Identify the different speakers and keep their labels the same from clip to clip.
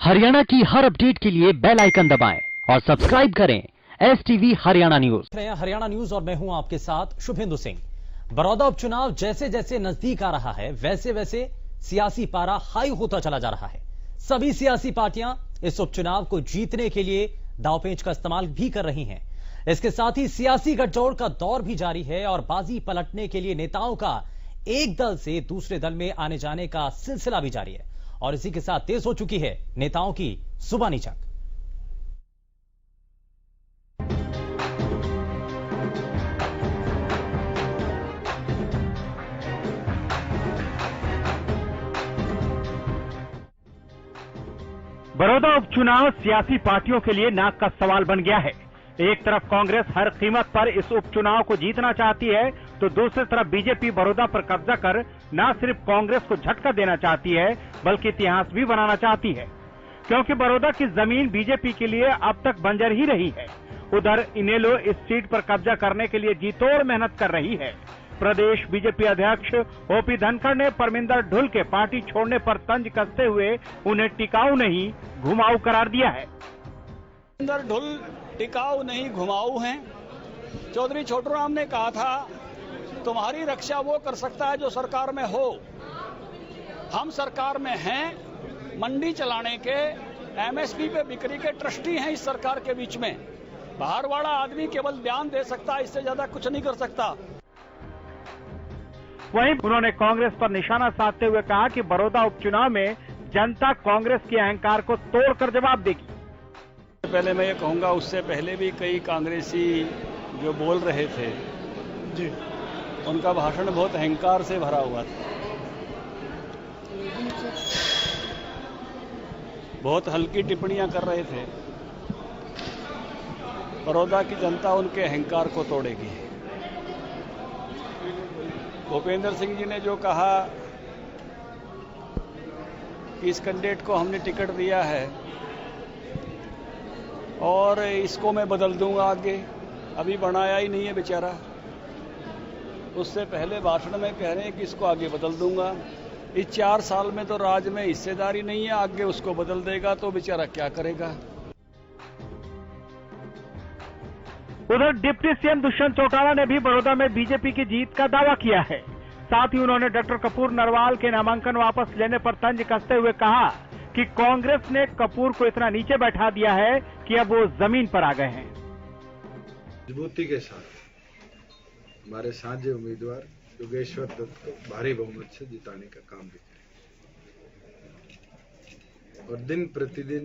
Speaker 1: हरियाणा की हर अपडेट के लिए बेल आइकन दबाएं और सब्सक्राइब करें STV Haryana news.
Speaker 2: Haryana news और मैं हूं आपके साथ शुभेंदु सिंह। बड़ौदा उपचुनाव जैसे जैसे नजदीक आ रहा है वैसे वैसे सियासी पारा हाई होता चला जा रहा है। सभी सियासी पार्टियां इस उपचुनाव को जीतने के लिए दांवपेंच का इस्तेमाल भी कर रही हैं। इसके साथ ही सियासी गठजोड़ का दौर भी जारी है और बाजी पलटने के लिए नेताओं का एक दल से दूसरे दल में आने जाने का सिलसिला भी जारी है और इसी के साथ तेज हो चुकी है नेताओं की जुबानी जंग।
Speaker 3: बड़ौदा उपचुनाव सियासी पार्टियों के लिए नाक का सवाल बन गया है। एक तरफ कांग्रेस हर कीमत पर इस उपचुनाव को जीतना चाहती है तो दूसरी तरफ बीजेपी बड़ौदा पर कब्जा कर न सिर्फ कांग्रेस को झटका देना चाहती है बल्कि इतिहास भी बनाना चाहती है, क्योंकि बड़ौदा की जमीन बीजेपी के लिए अब तक बंजर ही रही है। उधर इनेलो इस सीट पर कब्जा करने के लिए जी तोड़ मेहनत कर रही है। प्रदेश बीजेपी अध्यक्ष ओपी धनखड़ ने परमिंदर ढुल के पार्टी छोड़ने पर तंज कसते हुए उन्हें टिकाऊ नहीं घुमाऊ करार दिया है।
Speaker 4: परमिंदर ढुल टिकाऊ नहीं घुमाऊ हैं। चौधरी छोटूराम ने कहा था तुम्हारी रक्षा वो कर सकता है जो सरकार में हो। हम सरकार में हैं, मंडी चलाने के MSP पे बिक्री के ट्रस्टी हैं इस सरकार के बीच में। बाहर वाला आदमी केवल बयान दे सकता है, इससे ज्यादा कुछ नहीं कर सकता।
Speaker 3: वहीं उन्होंने कांग्रेस पर निशाना साधते हुए कहा कि बड़ौदा उपचुनाव में जनता कांग्रेस के अहंकार को तोड़कर जवाब देगी।
Speaker 4: पहले मैं ये कहूंगा, उससे पहले भी कई कांग्रेसी जो बोल रहे थे जी, उनका भाषण बहुत अहंकार से भरा हुआ था। बहुत हल्की टिप्पणियां कर रहे थे। बड़ौदा की जनता उनके अहंकार को तोड़ेगी। भूपेंद्र सिंह जी ने जो कहा कि इस कैंडिडेट को हमने टिकट दिया है और इसको मैं बदल दूंगा आगे, अभी बनाया ही नहीं है बेचारा। उससे पहले भाषण में कह रहे हैं कि इसको आगे बदल दूंगा। इस 4 साल में तो राज में हिस्सेदारी नहीं है, आगे उसको बदल देगा तो बेचारा क्या करेगा।
Speaker 3: उधर डिप्टी CM दुष्यंत चौटाला ने भी बड़ौदा में बीजेपी की जीत का दावा किया है। साथ ही उन्होंने डॉक्टर कपूर नरवाल के नामांकन वापस लेने पर तंज कसते हुए कहा कि कांग्रेस ने कपूर को इतना नीचे बैठा दिया है कि अब वो जमीन पर आ गए हैं।
Speaker 5: मजबूती के साथ हमारे साझे उम्मीदवार योगेश्वर दत्त को भारी बहुमत से जिताने का काम भी करें और दिन प्रतिदिन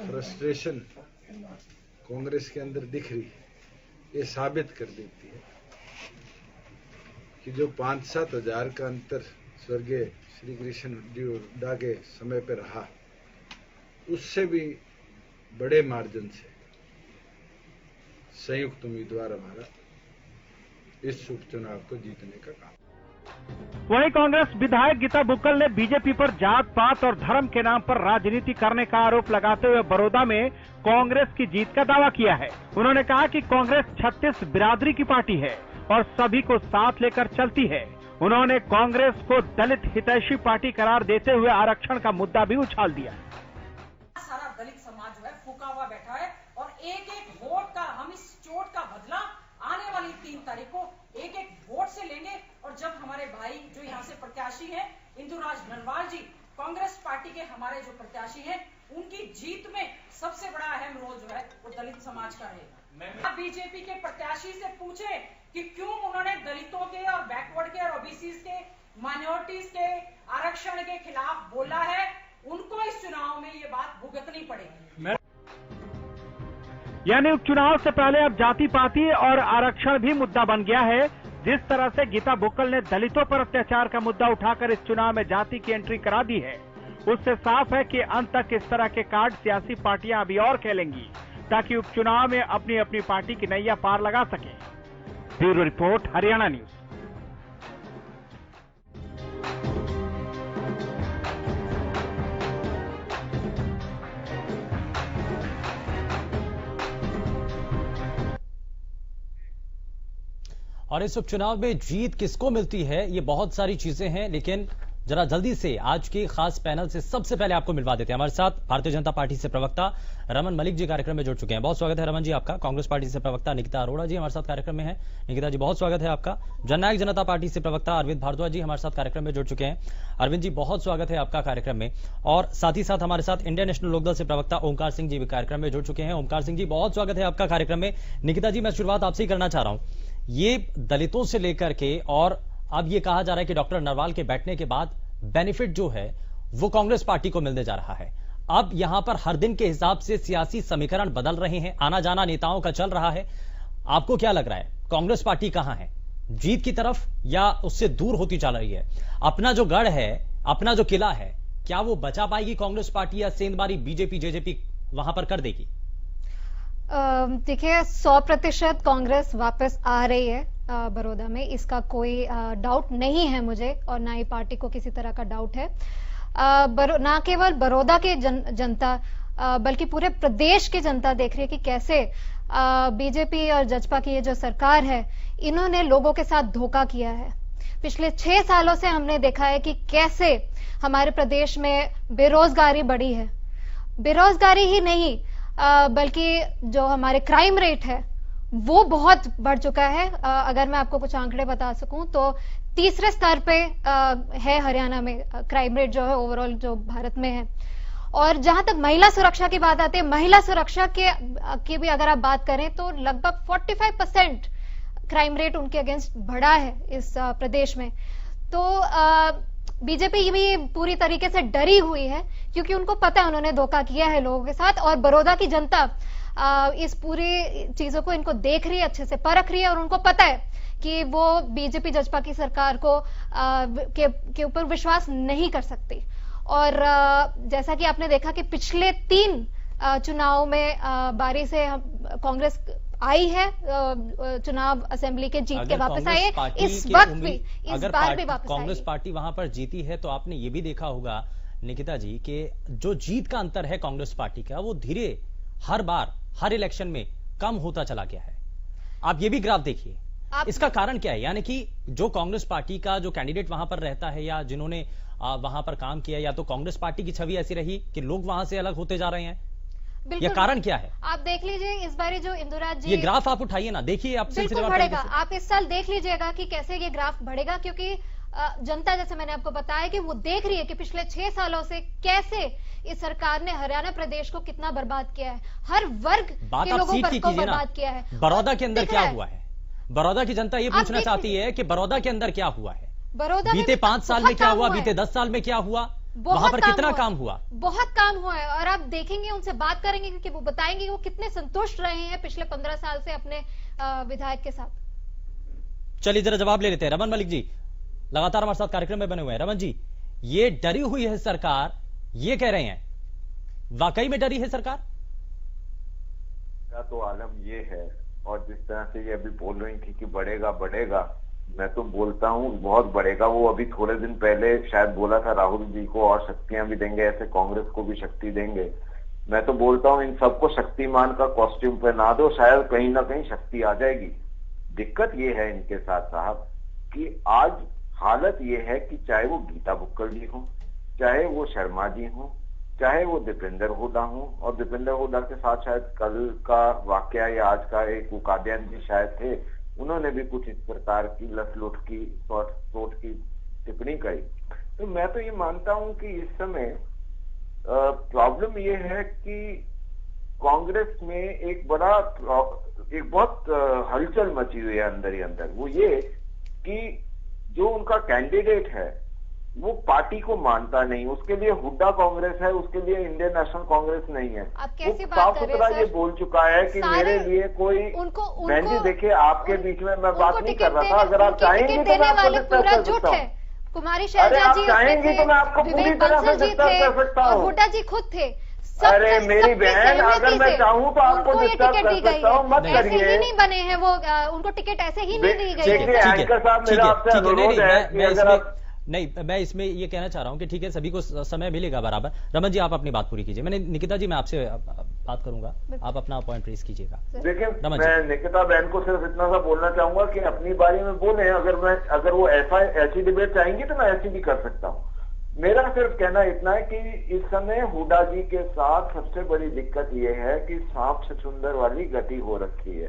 Speaker 5: फ्रस्ट्रेशन कांग्रेस के अंदर दिख रही है, ये साबित कर देती है कि जो 5-7 हजार का अंतर स्वर्गीय श्री कृष्ण हुड्डा के समय पर रहा, उससे भी बड़े मार्जिन से संयुक्त उम्मीदवार हमारा इस उपचुनाव को जीतने का काम।
Speaker 3: वहीं कांग्रेस विधायक गीता बुक्कल ने बीजेपी पर जात पात और धर्म के नाम पर राजनीति करने का आरोप लगाते हुए बड़ौदा में कांग्रेस की जीत का दावा किया है। उन्होंने कहा कि कांग्रेस 36 बिरादरी की पार्टी है और सभी को साथ लेकर चलती है। उन्होंने कांग्रेस को दलित हितैषी पार्टी करार देते हुए आरक्षण का मुद्दा भी उछाल दिया।
Speaker 6: सारा दलित समाज जो है फूका हुआ बैठा है और एक एक वोट का हम इस चोट का बदला आने वाली 3 तारीख को एक एक वोट से लेंगे। और जब हमारे भाई जो यहाँ से प्रत्याशी हैं इंदुराज नरवाल जी, कांग्रेस पार्टी के हमारे जो प्रत्याशी हैं, उनकी जीत में सबसे बड़ा अहम रोल जो है वो दलित समाज का रहेगा। बीजेपी के प्रत्याशी से पूछे कि क्यों उन्होंने दलितों के और बैकवर्ड के और OBC के माइनॉरिटीज के आरक्षण के खिलाफ बोला है, उनको इस चुनाव में ये बात भुगतनी पड़ेगी।
Speaker 3: यानी उपचुनाव से पहले अब जाति पाति और आरक्षण भी मुद्दा बन गया है। जिस तरह से गीता बुक्कल ने दलितों पर अत्याचार का मुद्दा उठाकर इस चुनाव में जाति की एंट्री करा दी है, उससे साफ है कि अंत तक इस तरह के कार्ड सियासी पार्टियां अभी और खेलेंगी ताकि उपचुनाव में अपनी अपनी पार्टी की नैया पार लगा सके। Bureau report, Haryana news.
Speaker 2: और इस उपचुनाव में जीत किसको मिलती है, ये बहुत सारी चीजें हैं, लेकिन जरा जल्दी से आज के खास पैनल से सबसे पहले आपको मिलवा देते हैं। हमारे साथ भारतीय जनता पार्टी से प्रवक्ता रमन मलिक जी कार्यक्रम में जुड़ चुके हैं। बहुत स्वागत है रमन जी आपका। कांग्रेस पार्टी से प्रवक्ता निकिता अरोड़ा जी हमारे साथ कार्यक्रम में है। निकिता जी बहुत स्वागत है आपका। जननायक जनता पार्टी से प्रवक्ता अरविंद भारद्वाज जी हमारे साथ कार्यक्रम में जुड़ चुके हैं। अरविंद जी बहुत स्वागत है आपका कार्यक्रम में। और साथ ही साथ हमारे साथ इंडियन नेशनल लोकदल से प्रवक्ता ओमकार सिंह जी भी कार्यक्रम में जुड़ चुके हैं। ओमकार सिंह जी बहुत स्वागत है आपका कार्यक्रम में। निकिता जी मैं शुरुआत आपसे ही करना चाह रहा हूं। ये दलितों से लेकर के और अब ये कहा जा रहा है कि डॉक्टर नरवाल के बैठने के बाद बेनिफिट जो है वो कांग्रेस पार्टी को मिलने जा रहा है। अब यहां पर हर दिन के हिसाब से सियासी समीकरण बदल रहे हैं, आना जाना नेताओं का चल रहा है। आपको क्या लग रहा है कांग्रेस पार्टी कहां है, जीत की तरफ या उससे दूर होती चल रही है? अपना जो गढ़ है, अपना जो किला है, क्या वो बचा पाएगी कांग्रेस पार्टी या सेंधमारी बीजेपी जेजेपी वहां पर कर देगी?
Speaker 7: देखिए 100% कांग्रेस वापस आ रही है बड़ौदा में, इसका कोई डाउट नहीं है मुझे और ना ही पार्टी को किसी तरह का डाउट है। ना केवल बड़ौदा के जनता बल्कि पूरे प्रदेश की जनता देख रही है कि कैसे बीजेपी और जजपा की ये जो सरकार है इन्होंने लोगों के साथ धोखा किया है। पिछले 6 सालों से हमने देखा है कि कैसे हमारे प्रदेश में बेरोजगारी बढ़ी है। बेरोजगारी ही नहीं बल्कि जो हमारे क्राइम रेट है वो बहुत बढ़ चुका है। अगर मैं आपको कुछ आंकड़े बता सकूं तो तीसरे स्तर पे है हरियाणा में क्राइम रेट जो है ओवरऑल जो भारत में है। और जहां तक महिला सुरक्षा की बात आती है, महिला सुरक्षा की भी अगर आप बात करें तो लगभग 45% क्राइम रेट उनके अगेंस्ट बढ़ा है इस प्रदेश में। तो बीजेपी भी पूरी तरीके से डरी हुई है क्योंकि उनको पता है उन्होंने धोखा किया है लोगों के साथ। और बड़ौदा की जनता इस पूरी चीजों को इनको देख रही है, अच्छे से परख रही है और उनको पता है कि वो बीजेपी जजपा की सरकार को के ऊपर विश्वास नहीं कर सकती। और जैसा कि आपने देखा कि पिछले 3 चुनाव में बारी से कांग्रेस आई है, चुनाव असेंबली के जीत के वापस आई है। इस वक्त भी इस बार भी वापस
Speaker 2: कांग्रेस पार्टी वहां पर जीती है तो आपने ये भी देखा होगा निकिता जी कि जो जीत का अंतर है कांग्रेस पार्टी का वो धीरे हर बार हर इलेक्शन में कम होता चला गया है। आप ये भी ग्राफ देखिए, इसका कारण क्या है? यानी कि जो कांग्रेस पार्टी का जो कैंडिडेट वहां पर रहता है या जिन्होंने वहां पर काम किया, या तो कांग्रेस पार्टी की छवि ऐसी रही कि लोग वहां से अलग होते जा रहे हैं, ये कारण क्या है?
Speaker 7: आप देख लीजिए इस बार जो इंदुराज जी,
Speaker 2: ये ग्राफ आप उठाइए ना, देखिए आप
Speaker 7: बिल्कुल बढ़ेगा। आप इस साल देख लीजिएगा कि कैसे ये ग्राफ बढ़ेगा क्योंकि जनता, जैसे मैंने आपको बताया कि वो देख रही है कि पिछले 6 सालों से कैसे इस सरकार ने हरियाणा प्रदेश को कितना बर्बाद किया है, हर वर्ग के लोगों को बर्बाद किया है।
Speaker 2: बड़ौदा के अंदर क्या हुआ है? बड़ौदा की जनता ये पूछना चाहती है कि बड़ौदा के अंदर क्या हुआ है?
Speaker 7: बड़ौदा
Speaker 2: बीते 5 साल में क्या हुआ, बीते 10 साल में क्या हुआ, वहां पर कितना काम हुआ?
Speaker 7: बहुत काम हुआ है। और आप देखेंगे, उनसे बात करेंगे कि वो बताएंगे कि वो कितने संतुष्ट रहे हैं पिछले 15 साल से अपने विधायक के साथ।
Speaker 2: चलिए जरा जवाब ले लेते हैं। रमन मलिक जी लगातार हमारे साथ कार्यक्रम में बने हुए हैं। रमन जी, ये डरी हुई है सरकार, ये कह रहे हैं, वाकई में डरी है सरकार
Speaker 8: का? तो आलम ये है, और जिस तरह से ये अभी बोल रही थी कि बढ़ेगा बढ़ेगा, मैं तो बोलता हूँ बहुत बढ़ेगा। वो अभी थोड़े दिन पहले शायद बोला था राहुल जी को और शक्तियां भी देंगे, ऐसे कांग्रेस को भी शक्ति देंगे। मैं तो बोलता हूँ इन सबको शक्तिमान का कॉस्ट्यूम पहना दो, शायद कहीं ना कहीं शक्ति आ जाएगी। दिक्कत ये है इनके साथ साहब कि आज हालत ये है कि चाहे वो गीता बुक्कल जी हो, चाहे वो शर्मा जी हो, चाहे वो दीपेंद्र हुड्डा हो, और दीपेंद्र हुड्डा के साथ शायद कल का वाकया या आज का एक कादियान जी शायद थे, उन्होंने भी कुछ इस प्रकार की लसलुट की सोच की टिप्पणी करी। तो मैं तो ये मानता हूं कि इस समय प्रॉब्लम ये है कि कांग्रेस में एक बहुत हलचल मची हुई है अंदर ही अंदर। वो ये कि जो उनका कैंडिडेट है वो पार्टी को मानता नहीं, उसके लिए हुड्डा कांग्रेस है, उसके लिए इंडियन नेशनल कांग्रेस नहीं है। वो साफ सुथरा ये बोल चुका है कि मेरे लिए कोई बहन जी, देखिए आपके बीच में मैं बात नहीं कर रहा था, अगर आप चाहेंगे तो मैं आपको डिस्टर्ब कर सकता हूँ।
Speaker 7: कुमारी
Speaker 8: अरे आप चाहेंगे तो मैं आपको पूरी तरह से डिस्टर्ब कर सकता हूँ।
Speaker 7: हुड्डा जी खुद थे।
Speaker 8: अरे मेरी बहन, अगर मैं चाहूँ तो आपको डिस्टर्ब कर सकता हूँ, मत करिए।
Speaker 7: ऐसे ही नहीं बने हैं वो, उनको टिकट ऐसे ही नहीं दी गई है।
Speaker 8: एंकर साहब, मेरा आपसे अनुरोध है कि अगर आप
Speaker 2: नहीं, मैं इसमें ये कहना चाह रहा हूं कि ठीक है सभी को समय मिलेगा बराबर। रमन जी आप अपनी बात पूरी कीजिए। मैंने निकिता जी मैं आपसे बात करूंगा, आप अपना पॉइंट रेज कीजिएगा।
Speaker 8: देखिए मैं निकिता बहन को सिर्फ इतना सा बोलना चाहूंगा कि अपनी बारी में बोले, अगर वो ऐसी डिबेट चाहेंगी तो मैं ऐसी भी कर सकता हूँ। मेरा सिर्फ कहना इतना है कि इस समय हुड्डा जी के साथ सबसे बड़ी दिक्कत ये है कि सांप छछूंदर वाली गति हो रखी है।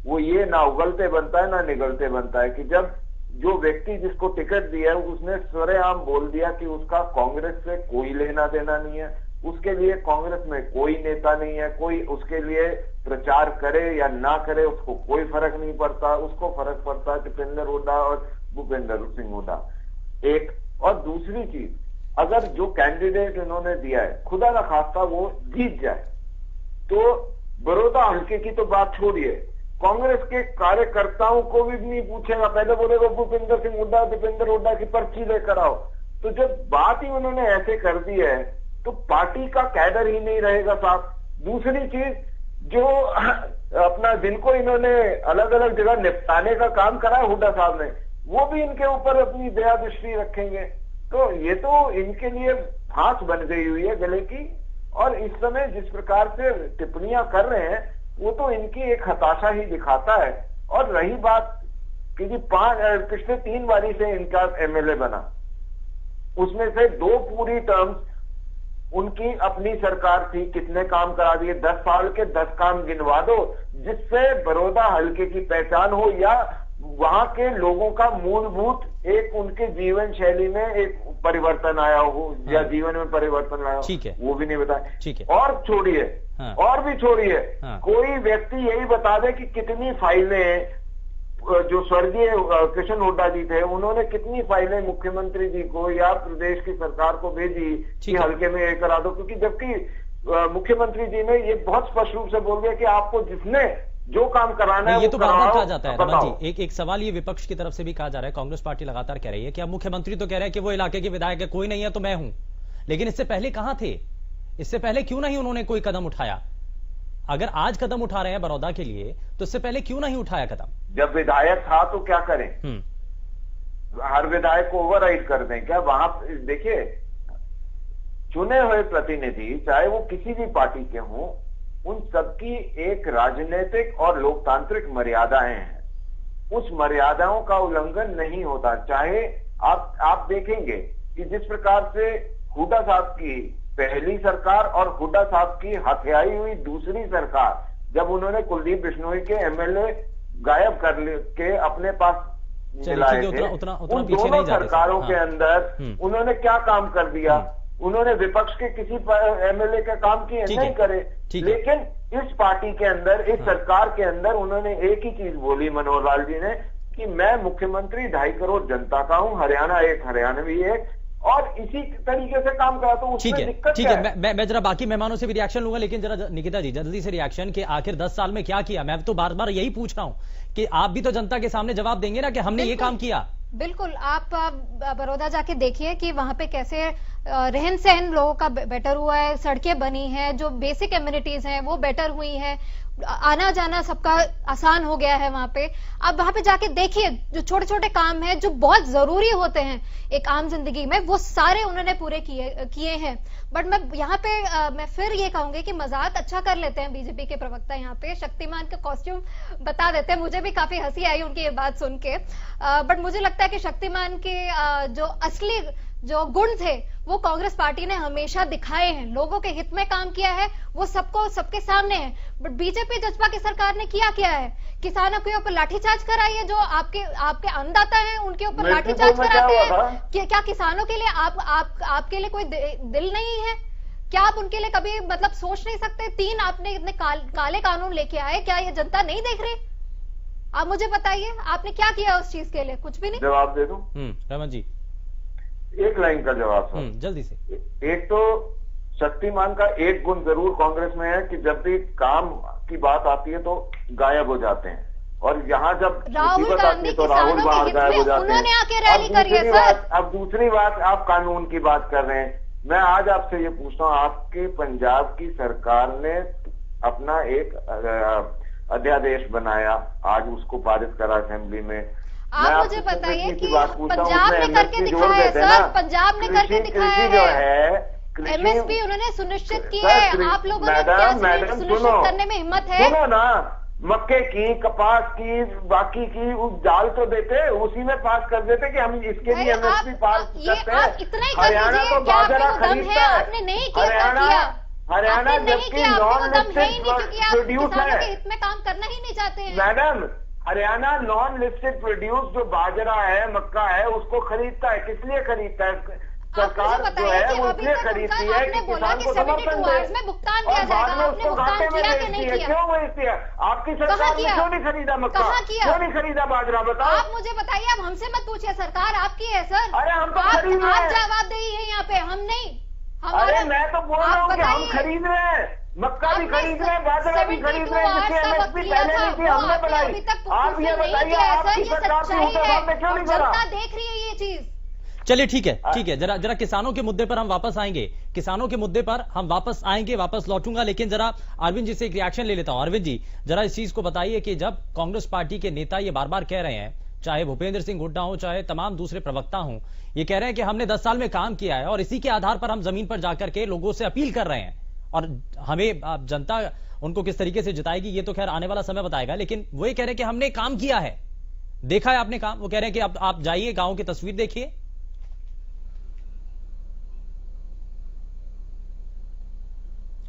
Speaker 8: वो ये ना उगलते बनता है ना निगलते बनता है कि जब जो व्यक्ति जिसको टिकट दिया है उसने सरेआम बोल दिया कि उसका कांग्रेस से कोई लेना देना नहीं है, उसके लिए कांग्रेस में कोई नेता नहीं है, कोई उसके लिए प्रचार करे या ना करे उसको कोई फर्क नहीं पड़ता, उसको फर्क पड़ता है दीपेंद्र हुड्डा और भूपेंद्र सिंह हुड्डा। एक और दूसरी चीज, अगर जो कैंडिडेट इन्होंने दिया है खुदा ना खास्ता वो जीत जाए तो बड़ौदा हल्के की तो बात छोड़िए, कांग्रेस के कार्यकर्ताओं को भी नहीं पूछेगा, पहले बोलेगा भूपेंद्र सिंह हुड्डा दीपेंद्र हुड्डा की पर्ची लेकर आओ। तो जब बात ही उन्होंने ऐसे कर दी है तो पार्टी का कैडर ही नहीं रहेगा साथ। दूसरी चीज, जो अपना जिनको इन्होंने अलग अलग जगह निपटाने का काम करा है हुड्डा साहब ने, वो भी इनके ऊपर अपनी दया दृष्टि रखेंगे। तो ये तो इनके लिए फांस बन गई हुई है गले की, और इस समय जिस प्रकार से टिप्पणियां कर रहे हैं वो तो इनकी एक हताशा ही दिखाता है। और रही बात कि जी पिछले 3 बारी से इनका एमएलए बना, उसमें से 2 पूरी टर्म्स उनकी अपनी सरकार थी, कितने काम करा दिए, 10 साल के 10 काम गिनवा दो जिससे बड़ौदा हल्के की पहचान हो या वहां के लोगों का मूलभूत एक उनके जीवन शैली में एक परिवर्तन आया हो या जीवन में परिवर्तन आया हो,
Speaker 2: ठीक है,
Speaker 8: वो भी नहीं बताया।
Speaker 2: ठीक है,
Speaker 8: और छोड़िए,
Speaker 2: हाँ,
Speaker 8: और भी छोड़िए,
Speaker 2: हाँ,
Speaker 8: कोई व्यक्ति यही बता दे कि कितनी फाइलें जो स्वर्गीय कृष्ण हुड्डा जी थे उन्होंने कितनी फाइलें मुख्यमंत्री जी को या प्रदेश की सरकार को भेजी कि हल्के में ये करा दो, क्योंकि जबकि मुख्यमंत्री जी ने ये बहुत स्पष्ट रूप से बोल दिया कि आपको जिसने जो काम कराना है
Speaker 2: ये तो बार बार कहा जाता है। रमन
Speaker 8: बताओ।
Speaker 2: जी, एक सवाल ये विपक्ष की तरफ से भी कहा जा रहा है, कांग्रेस पार्टी लगातार कह रही है कि अब मुख्यमंत्री तो कह रहे हैं कि वो इलाके के विधायक है, कोई नहीं है तो मैं हूं, लेकिन इससे पहले कहां थे? इससे पहले क्यों नहीं उन्होंने कोई कदम उठाया? अगर आज कदम उठा रहे हैं बड़ौदा के लिए तो इससे पहले क्यों नहीं उठाया कदम?
Speaker 8: जब विधायक था तो क्या करें? हर विधायक को ओवरराइड कर दें क्या? वहां देखिए, चुने हुए प्रतिनिधि चाहे वो किसी भी पार्टी के हों, उन सबकी एक राजनीतिक और लोकतांत्रिक मर्यादाएं हैं, उस मर्यादाओं का उल्लंघन नहीं होता। चाहे आप देखेंगे कि जिस प्रकार से हुड्डा साहब की पहली सरकार और हुड्डा साहब की हथियाई हुई दूसरी सरकार, जब उन्होंने कुलदीप बिश्नोई के एमएलए गायब कर के अपने पास मिलाए थे, उन दोनों सरकारों के अंदर उन्होंने क्या काम कर दिया? उन्होंने विपक्ष के किसी एमएलए का काम किए नहीं करे, लेकिन इस पार्टी के अंदर, इस सरकार के अंदर उन्होंने एक ही चीज बोली मनोहर लाल जी ने कि मैं मुख्यमंत्री 2.5 करोड़ जनता का हूं, हरियाणा एक हरियाणवी एक, और इसी तरीके से काम करा। तो उसमें दिक्कत
Speaker 2: ठीक है, मैं जरा बाकी मेहमानों से भी रिएक्शन लूंगा, लेकिन जरा निकिता जी जल्दी से रिएक्शन कि आखिर 10 साल में क्या किया? मैं तो बार बार यही पूछ रहा हूं कि आप भी तो जनता के सामने जवाब देंगे ना कि हमने ये काम किया।
Speaker 7: बिल्कुल, आप बड़ौदा जाके देखिए कि वहां पे कैसे रहन सहन लोगों का बेटर हुआ है, सड़कें बनी हैं, जो बेसिक एम्यूनिटीज हैं वो बेटर हुई हैं, आना जाना सबका आसान हो गया है वहां पे। आप वहां पे जाके देखिए, जो छोटे छोटे काम हैं जो बहुत जरूरी होते हैं एक आम जिंदगी में, वो सारे उन्होंने पूरे किए हैं। बट मैं यहाँ पे मैं फिर ये कहूंगी कि मजाक अच्छा कर लेते हैं बीजेपी के प्रवक्ता, यहाँ पे शक्तिमान का कॉस्ट्यूम बता देते हैं। मुझे भी काफी हंसी आई उनकी ये बात सुन के, बट मुझे लगता है कि शक्तिमान के जो असली जो गुण थे वो कांग्रेस पार्टी ने हमेशा दिखाए हैं, लोगों के हित में काम किया है, वो सबके सामने है। बट बीजेपी जजपा की सरकार ने क्या है? किसानों के ऊपर लाठीचार्ज कराई है, जो आपके अन्नदाता हैं उनके ऊपर लाठीचार्ज कराते हैं। क्या किसानों के लिए आपके लिए कोई दिल नहीं है? क्या आप उनके लिए कभी मतलब सोच नहीं सकते? 3 आपने इतने काले कानून लेके आए, क्या ये जनता नहीं देख रही? आप मुझे बताइए, आपने क्या किया उस चीज के लिए? कुछ भी नहीं।
Speaker 8: जवाब दे दूं?
Speaker 2: रमन जी,
Speaker 8: एक लाइन का जवाब सर,
Speaker 2: जल्दी से।
Speaker 8: एक तो शक्तिमान का एक गुण जरूर कांग्रेस में है कि जब भी काम की बात आती है तो गायब हो जाते हैं, और यहाँ जब
Speaker 7: राहुल गांधी तो राहुल बाहर गायब हो जाते हैं। आके रैली करी है सर।
Speaker 8: अब दूसरी बात, आप कानून की बात कर रहे हैं, मैं आज आपसे ये पूछता हूँ, आपके पंजाब की सरकार ने अपना एक अध्यादेश बनाया, आज उसको पारित करा असेंबली में।
Speaker 7: आप मुझे बताइए कि पंजाब ने करके दिखाया है सर, पंजाब ने करके दिखाया है। एमएसपी उन्होंने सुनिश्चित की है, आप लोगों ने क्या सुनिश्चित करने में हिम्मत है?
Speaker 8: सुनो ना, मक्के की, कपास की, बाकी की दाल तो देते, उसी में पास कर देते कि हम इसके लिए एमएसपी पास करते हैं। हरियाणा तो बाजरा खरीदता है,
Speaker 7: आपने नहीं किया,
Speaker 8: हरियाणा जबकि नॉन लिस्टेड प्रोड्यूस है,
Speaker 7: हित में काम करना ही नहीं चाहते हैं।
Speaker 8: Madam Haryana non listed produce जो बाजरा है, मक्का है, उसको खरीदता है। किस लिए खरीदता है? सरकार जो है वो इसलिए खरीदती है कि किसान को समर्थन दे
Speaker 7: में भुगतान किया
Speaker 8: और बाद में
Speaker 7: जाएगा।
Speaker 8: उसको घाटे में बेचती है। क्यों बेचती है? आपकी सरकार ने क्यों नहीं खरीदा मक्का, क्यों नहीं खरीदा बाजरा? बताओ।
Speaker 7: आप मुझे बताइए, अब हमसे मत पूछिए, सरकार आपकी है सर।
Speaker 8: अरे हम तो खरीद रहे
Speaker 7: आप
Speaker 8: हैं।
Speaker 7: जवाब दीजिए यहाँ पे, हम नहीं।
Speaker 8: अरे मैं तो बोल रहा हूँ कि हम खरीद रहे हैं, मक्का भी खरीद रहे हैं, बाजरा भी खरीद रहे हैं, जिसकी एमएसपी पहले नहीं थी, हमने बनाई। आप ये बताइए, आपकी सरकार की हुकूमत में क्यों नहीं करा?
Speaker 7: जनता देख रही है ये चीज।
Speaker 2: चलिए ठीक है, जरा किसानों के मुद्दे पर हम वापस आएंगे, किसानों के मुद्दे पर हम वापस लौटूंगा, लेकिन जरा अरविंद जी से एक रिएक्शन ले लेता हूं। अरविंद जी, जरा इस चीज को बताइए कि जब कांग्रेस पार्टी के नेता ये बार बार कह रहे हैं, चाहे भूपेंद्र सिंह हुड्डा हो, चाहे तमाम दूसरे प्रवक्ता हों, ये कह रहे हैं कि हमने 10 साल में काम किया है और इसी के आधार पर हम जमीन पर जाकर के लोगों से अपील कर रहे हैं, और हमें जनता उनको किस तरीके से जिताएगी ये तो खैर आने वाला समय बताएगा, लेकिन वो ये कह रहे हैं कि हमने काम किया है, देखा है आपने काम। वो कह रहे हैं कि आप जाइए, गांव की तस्वीर देखिए।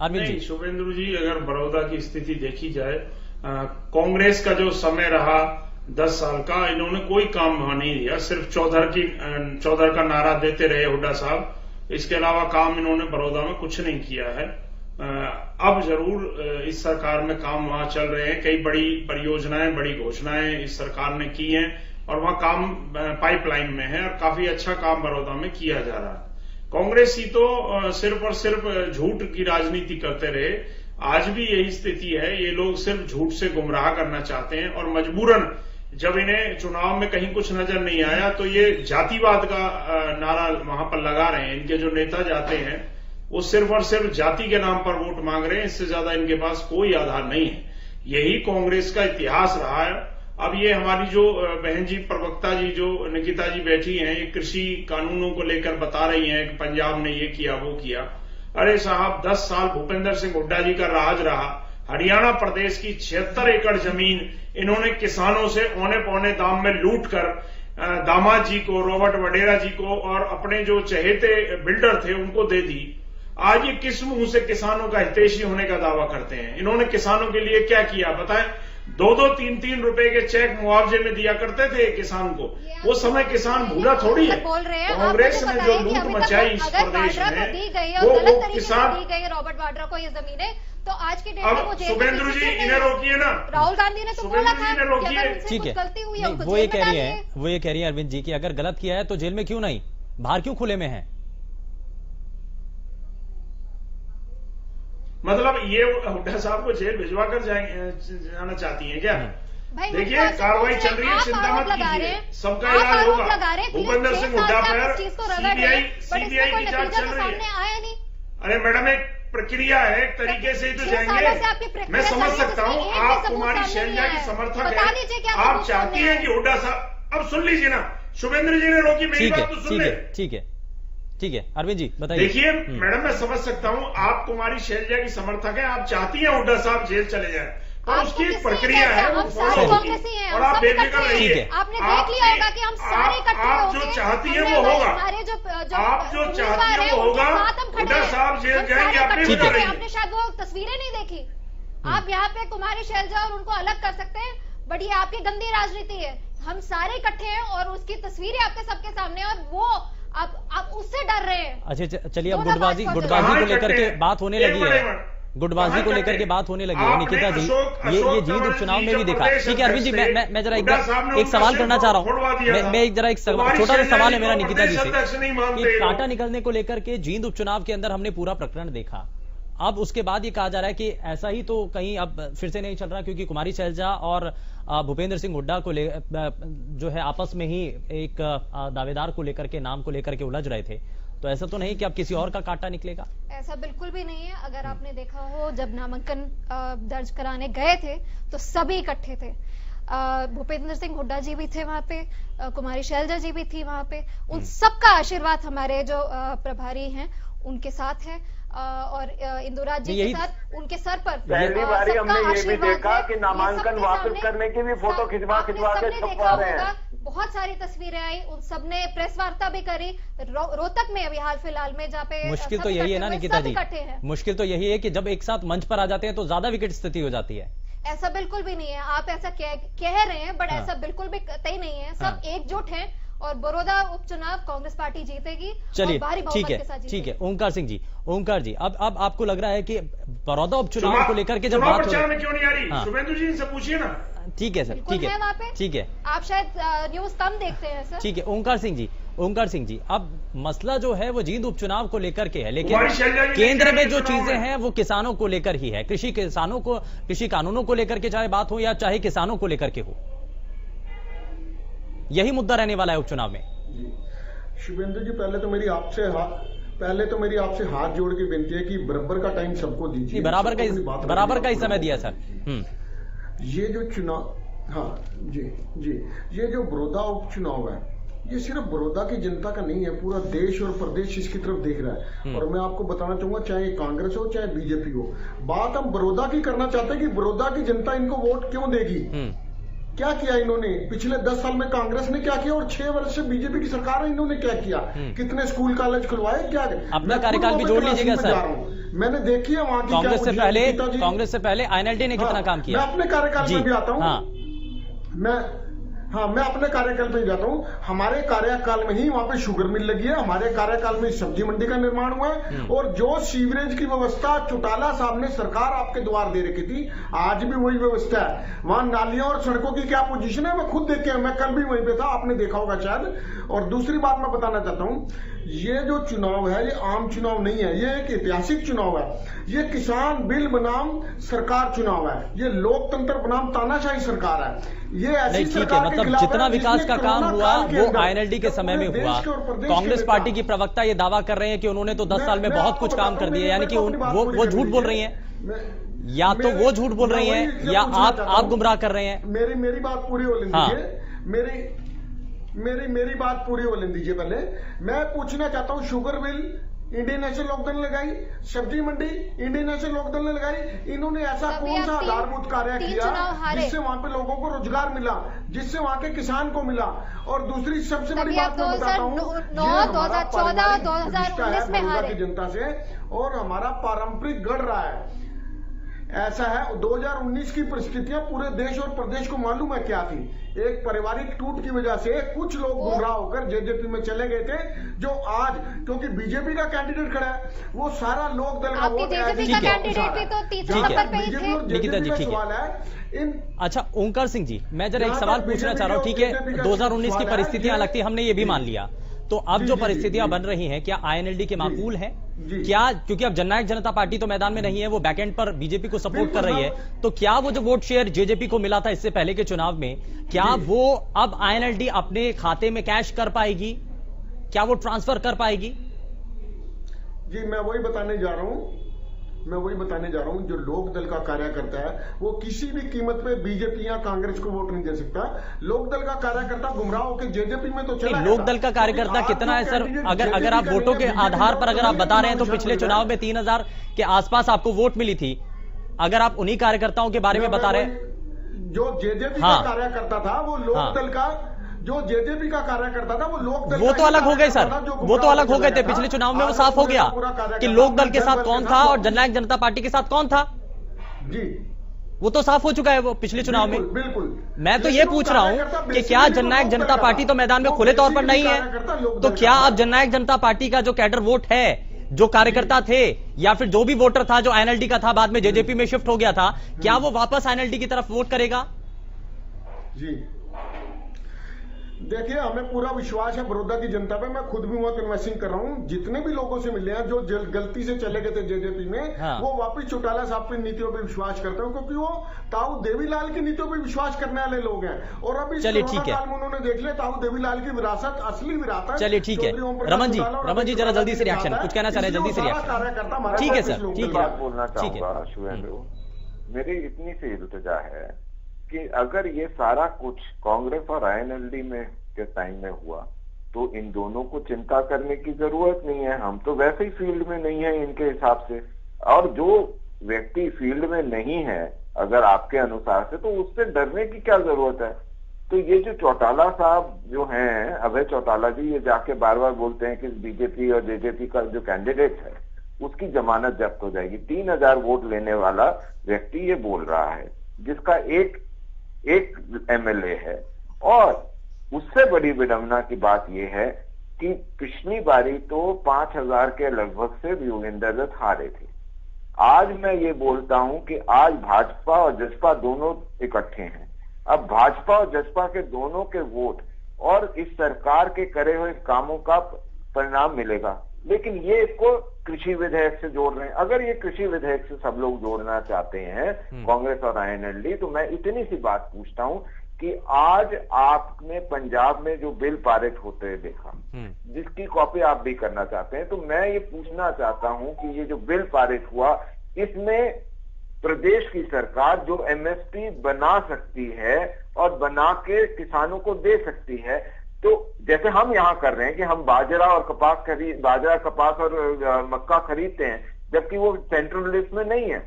Speaker 9: नहीं शुभेंदु जी, अगर बड़ौदा की स्थिति देखी जाए, कांग्रेस का जो समय रहा 10 साल का, इन्होंने कोई काम नहीं दिया, सिर्फ चौधर का नारा देते रहे हुड्डा साहब। इसके अलावा काम इन्होंने बड़ौदा में कुछ नहीं किया है। अब जरूर इस सरकार में काम वहां चल रहे हैं, कई बड़ी परियोजनाएं, बड़ी घोषणाएं इस सरकार ने की हैं और वहां काम पाइपलाइन में है और काफी अच्छा काम बड़ौदा में किया जा रहा है। कांग्रेस ही तो सिर्फ और सिर्फ झूठ की राजनीति करते रहे, आज भी यही स्थिति है। ये लोग सिर्फ झूठ से गुमराह करना चाहते हैं और मजबूरन जब इन्हें चुनाव में कहीं कुछ नजर नहीं आया तो ये जातिवाद का नारा वहां पर लगा रहे हैं। इनके जो नेता जाते हैं वो सिर्फ और सिर्फ जाति के नाम पर वोट मांग रहे हैं, इससे ज्यादा इनके पास कोई आधार नहीं है। यही कांग्रेस का इतिहास रहा है। अब ये हमारी जो बहन जी प्रवक्ता जी जो निकिता जी बैठी हैं, ये कृषि कानूनों को लेकर बता रही हैं कि पंजाब ने ये किया वो किया। अरे साहब, 10 साल भूपेंद्र सिंह हुड्डा जी का राज रहा। हरियाणा प्रदेश की 76 एकड़ जमीन इन्होंने किसानों से औने पौने दाम में लूट कर दामाद जी को, रॉबर्ट वडेरा जी को और अपने जो चहेते बिल्डर थे उनको दे दी। आज ये किस मुंह से किसानों का हितैषी होने का दावा करते हैं? इन्होंने किसानों के लिए क्या किया बताएं? 2-2, 3-3 रुपए के चेक मुआवजे में दिया करते थे किसान को। वो समय किसान भूला थोड़ी है। कांग्रेस ने जो लूट मचाई इस प्रदेश में, वो किसान
Speaker 7: दी गई रॉबर्ट वाड्रा को ये जमीनें, तो आज के डेट में
Speaker 9: अब शुभेंद्र जी इन्हें रोकिए ना,
Speaker 7: राहुल गांधी ने तो बोला था
Speaker 9: इन्हें रोकिए।
Speaker 2: ठीक है, वो ये कह रही है अरविंद जी की अगर गलत किया है तो जेल में क्यों नहीं, बाहर क्यों खुले में है?
Speaker 9: मतलब ये हुड्डा साहब को जेल भिजवा कर जाना चाहती हैं क्या? देखिए कार्रवाई चल रही है, चिंता मत कीजिए, सबका इलाज होगा। भूपेंद्र सिंह हुड्डा पर सीबीआई की जांच चल रही है। अरे मैडम, एक प्रक्रिया है, एक तरीके से ही तो जाएंगे। मैं समझ सकता हूँ आप कुमारी शैलजा की समर्थक है, आप चाहती हैं कि हुड्डा साहब, अब सुन लीजिए ना, शुभेंद्र जी ने रोकी, मेरी बात तो सुन ले।
Speaker 2: ठीक है अरविंद जी बताइए।
Speaker 9: देखिए मैडम, मैं समझ सकता हूँ आप कुमारी शैलजा की समर्थक है, आप चाहती हैं हुड्डा साहब जेल चले जाए, पर उसकी एक प्रक्रिया है, वो फॉलो होगी और आप बेफिक्र रहिए।
Speaker 7: आपने देख लिया होगा कि हम सारे इकट्ठे
Speaker 9: आप जो चाहती हैं वो होगा, आप जो चाहती हैं वो होगा। हुड्डा साहब जेल जाएंगे, आप बेफिक्र रहिए।
Speaker 7: आपने शायद वो तस्वीरें नहीं देखी। आप यहाँ पे कुमारी शैलजा और उनको अलग कर सकते हैं, बट ये आपकी गंदी राजनीति है। हम सारे इकट्ठे हैं और उसकी तस्वीरें आपके सबके सामने, और वो आप उससे डर रहे हैं।
Speaker 2: अच्छा चलिए, अब गुटबाजी को लेकर के बात होने लगी है, गुटबाजी को लेकर के बात होने लगी है। निकिता जी, ये जींद उपचुनाव में भी देखा। ठीक है अरविंद जी, मैं जरा एक सवाल करना चाह रहा हूँ। मैं एक छोटा सा सवाल है मेरा निकिता जी से, कि कांटा निकलने को लेकर के जींद उपचुनाव के अंदर हमने पूरा प्रकरण देखा। अब उसके बाद ये कहा जा रहा है कि ऐसा ही तो कहीं अब फिर से नहीं चल रहा, क्योंकि कुमारी शैलजा और भूपेंद्र सिंह हुड्डा को जो है आपस में ही एक दावेदार को लेकर के, नाम को लेकर के उलझ रहे थे। तो ऐसा तो नहीं कि अब किसी और का कांटा निकलेगा?
Speaker 7: ऐसा बिल्कुल भी नहीं है। अगर आपने देखा हो, जब नामांकन दर्ज कराने गए थे तो सभी इकट्ठे थे। भूपेंद्र सिंह हुड्डा जी भी थे वहां पे, कुमारी शैलजा जी भी थी वहां पे। उन सबका आशीर्वाद हमारे जो प्रभारी हैं उनके साथ है और इंदुराज जी के साथ उनके सर पर
Speaker 8: पहली बारी हमने ये भी देखा कि नामांकन वापस करने की भी फोटो खिंचवा के छपवा रहे हैं।
Speaker 7: बहुत सारी तस्वीरें आई, उन सबने प्रेस वार्ता भी करी। रोहतक में अभी हाल फिलहाल में जहाँ पे
Speaker 2: मुश्किल तो यही है ना निकिता जी, मुश्किल तो यही है कि जब एक साथ मंच पर आ जाते हैं तो ज्यादा विकेट स्थिति हो जाती है।
Speaker 7: ऐसा बिल्कुल भी नहीं है, आप ऐसा कह रहे हैं, बट ऐसा बिल्कुल भी कतई नहीं है। सब एकजुट हैं और बड़ौदा उपचुनाव कांग्रेस पार्टी जीतेगी।
Speaker 2: चलिए ठीक है ओंकार सिंह जी, ओंकार जी, अब आपको लग रहा है कि बड़ौदा उपचुनाव को लेकर के जब बात
Speaker 9: प्रचार में क्यों नहीं आ रही? शुभेंदु जी से पूछिए ना।
Speaker 2: ठीक है सर, ठीक है
Speaker 7: वहाँ पे,
Speaker 2: ठीक है,
Speaker 7: आप शायद न्यूज कम देखते हैं सर।
Speaker 2: ठीक है ओंकार सिंह जी, अब मसला जो है वो जींद उपचुनाव को लेकर के है, लेकिन केंद्र में जो चीजें हैं वो किसानों को लेकर ही है। कृषि कानूनों को लेकर के चाहे बात हो या चाहे किसानों को लेकर के हो, यही मुद्दा रहने वाला है उपचुनाव में।
Speaker 10: शुभेंदु जी, पहले तो मेरी आपसे हाथ जोड़ के विनती है कि बराबर का टाइम सबको दीजिए।
Speaker 2: बराबर का ही समय दिया सर।
Speaker 10: ये जो चुनाव, हाँ जी, ये जो बड़ौदा उपचुनाव है, ये सिर्फ बड़ौदा की जनता का नहीं है, पूरा देश और प्रदेश इसकी तरफ देख रहा है। और मैं आपको बताना चाहूंगा, चाहे कांग्रेस हो चाहे बीजेपी हो, बात हम बड़ौदा की करना चाहते हैं कि बड़ौदा की जनता इनको वोट क्यों देगी। क्या किया इन्होंने पिछले 10 साल में? कांग्रेस ने क्या किया और 6 वर्ष से बीजेपी की सरकार है, इन्होंने क्या किया? कितने स्कूल कॉलेज खुलवाए? क्या
Speaker 2: अपना कार्यकाल भी जोड़ लीजिएगा सर।
Speaker 10: मैंने देखी है वहां की
Speaker 2: कांग्रेस से पहले INLD ने कितना काम किया।
Speaker 10: मैं अपने कार्यकाल में भी आता हूँ, मैं अपने कार्यकाल पे जाता हूँ। हमारे कार्यकाल में ही वहां पे शुगर मिल लगी है, हमारे कार्यकाल में सब्जी मंडी का निर्माण हुआ है। और जो सीवरेज की व्यवस्था चौटाला साहब ने सरकार आपके द्वार दे रखी थी, आज भी वही व्यवस्था है। वहां नालियों और सड़कों की क्या पोजीशन है, मैं खुद देख के, मैं कल भी वहीं पे था, आपने देखा होगा शायद। और दूसरी बात मैं बताना चाहता हूँ, ये जो चुनाव है ये आम चुनाव नहीं है, ये एक ऐतिहासिक चुनाव है। ये किसान बिल बनाम सरकार चुनाव है, ये लोकतंत्र बनाम तानाशाही सरकार है। ये ऐसी सरकार के
Speaker 2: मतलब जितना विकास का काम हुआ वो INLD के समय में हुआ। कांग्रेस पार्टी की प्रवक्ता ये दावा कर रहे हैं कि उन्होंने तो 10 साल में बहुत कुछ काम कर दिया, यानी कि वो झूठ बोल रही हैं। या तो वो झूठ बोल रही हैं या आप गुमराह कर रहे हैं।
Speaker 10: मेरी बात पूरी हो लेने दीजिए, मेरी बात पूरी हो लेने दीजिए। पहले मैं पूछना चाहता हूँ, sugar mill Indian National Lok Dal ने लगाई, सब्जी मंडी इंडियन नेशनल लोकदल ने लगाई। इन्होंने ऐसा कौन सा आधारभूत कार्य किया जिससे वहां पे लोगों को रोजगार मिला, जिससे वहां के किसान को मिला? और दूसरी सबसे बड़ी बात मैं बताता हूँ,
Speaker 7: 2014 2019 में हारे
Speaker 10: जनता से, और हमारा पारंपरिक गढ़ रहा है। ऐसा है 2019 की परिस्थितियां पूरे देश और प्रदेश को मालूम है क्या थी। एक पारिवारिक टूट की वजह से कुछ लोग गुमराह होकर जेजेपी में चले गए थे, जो आज क्योंकि बीजेपी का कैंडिडेट खड़ा है, वो सारा लोक दल का वोट
Speaker 2: सवाल है। अच्छा ओंकार सिंह जी, मैं जरा एक सवाल पूछना चाह रहा हूँ। ठीक है, 2019 की परिस्थितियां अलग थी, हमने ये भी मान लिया। तो अब जो परिस्थितियां बन रही हैं, क्या INLD के माकूल है क्या? क्योंकि अब जननायक जनता पार्टी तो मैदान में नहीं है, वो बैकएंड पर बीजेपी को सपोर्ट कर रही है। तो क्या वो जो वोट शेयर जेजेपी को मिला था इससे पहले के चुनाव में, क्या वो अब INLD अपने खाते में कैश कर पाएगी? क्या वो ट्रांसफर कर पाएगी?
Speaker 10: जी, मैं वही बताने जा रहा हूं, जो लोक दल का कार्यकर्ता है वो किसी भी कीमत पे बीजेपी या कांग्रेस को वोट नहीं दे सकता। लोक दल का कार्यकर्ता गुमराह होकर जेजेपी में तो चला।
Speaker 2: लोक दल का कार्यकर्ता कितना है सर? अगर आप वोटों के आधार पर अगर आप बता रहे हैं तो पिछले चुनाव में 3000 के आसपास आपको वोट मिली थी। अगर आप उन्हीं कार्यकर्ताओं के बारे में बता रहे हैं,
Speaker 10: जो जेजेपी का कार्यकर्ता था वो लोक दल का, जो जेजेपी का कार्यकर्ता था वो लोक दल,
Speaker 2: वो तो अलग हो गए सर, वो तो अलग हो गए थे। पिछले चुनाव में वो साफ हो गया कि लोक दल के साथ कौन था और जननायक जनता पार्टी के साथ कौन था।
Speaker 10: जी,
Speaker 2: वो तो साफ हो चुका है वो पिछले चुनाव में।
Speaker 10: बिल्कुल।
Speaker 2: मैं तो ये पूछ रहा हूं कि क्या जननायक जनता पार्टी तो मैदान में खुले तौर पर नहीं है, तो क्या अब जननायक जनता पार्टी का जो कैडर वोट है, जो कार्यकर्ता थे या फिर जो भी वोटर था जो INLD का था, बाद में जेजेपी में शिफ्ट हो गया था, क्या वो वापस INLD की तरफ वोट करेगा?
Speaker 10: जी देखिए, हमें पूरा विश्वास है बड़ौदा की जनता पे। मैं खुद भी वहां कन्वेंसिंग कर रहा हूँ। जितने भी लोगों से मिले हैं जो गलती से चले गए थे जेजेपी में, वो वापस चौटाला साहब की नीतियों पे विश्वास करते हैं, क्योंकि वो ताऊ देवीलाल की नीतियों पे विश्वास करने वाले लोग हैं। और अभी कोरोना काल में उन्होंने देख लिया ताऊ देवीलाल की विरासत, असली विरासत।
Speaker 2: चलिए ठीक है, रमन जी जरा जल्दी से रिएक्शन, कुछ कहना चाह रहे हैं, जल्दी से रिएक्शन। ठीक है सर, ठीक है,
Speaker 8: बोलना चाहूंगा शुभेंदु, मेरी इतनी सी इल्तिजा है कि अगर ये सारा कुछ कांग्रेस और INLD में के टाइम में हुआ तो इन दोनों को चिंता करने की जरूरत नहीं है। हम तो वैसे ही फील्ड में नहीं है इनके हिसाब से, और जो व्यक्ति फील्ड में नहीं है अगर आपके अनुसार से, तो उससे डरने की क्या जरूरत है। तो ये जो चौटाला साहब जो हैं, अभय चौटाला जी, ये जाके बार बार बोलते हैं कि बीजेपी और जेजेपी का जो कैंडिडेट है उसकी जमानत जब्त हो जाएगी। 3000 वोट लेने वाला व्यक्ति ये बोल रहा है, जिसका एक एमएलए है। और उससे बड़ी विडंबना की बात यह है कि पिछली बारी तो 5000 के लगभग से योगेंद्र दत्त हारे थे। आज मैं ये बोलता हूं कि आज भाजपा और जसपा दोनों इकट्ठे हैं। अब भाजपा और जसपा के दोनों के वोट और इस सरकार के करे हुए कामों का परिणाम मिलेगा। लेकिन ये इसको कृषि विधेयक से जोड़ रहे हैं। अगर ये कृषि विधेयक से सब लोग जोड़ना चाहते हैं, कांग्रेस और आईएनएलडी, तो मैं इतनी सी बात पूछता हूं कि आज आपने पंजाब में जो बिल पारित होते हुए देखा, जिसकी कॉपी आप भी करना चाहते हैं, तो मैं ये पूछना चाहता हूं कि ये जो बिल पारित हुआ, इसमें प्रदेश की सरकार जो एमएसपी बना सकती है और बना के किसानों को दे सकती है, तो जैसे हम यहां कर रहे हैं कि हम बाजरा, कपास और मक्का खरीदते हैं, जबकि वो सेंट्रल लिस्ट में नहीं है,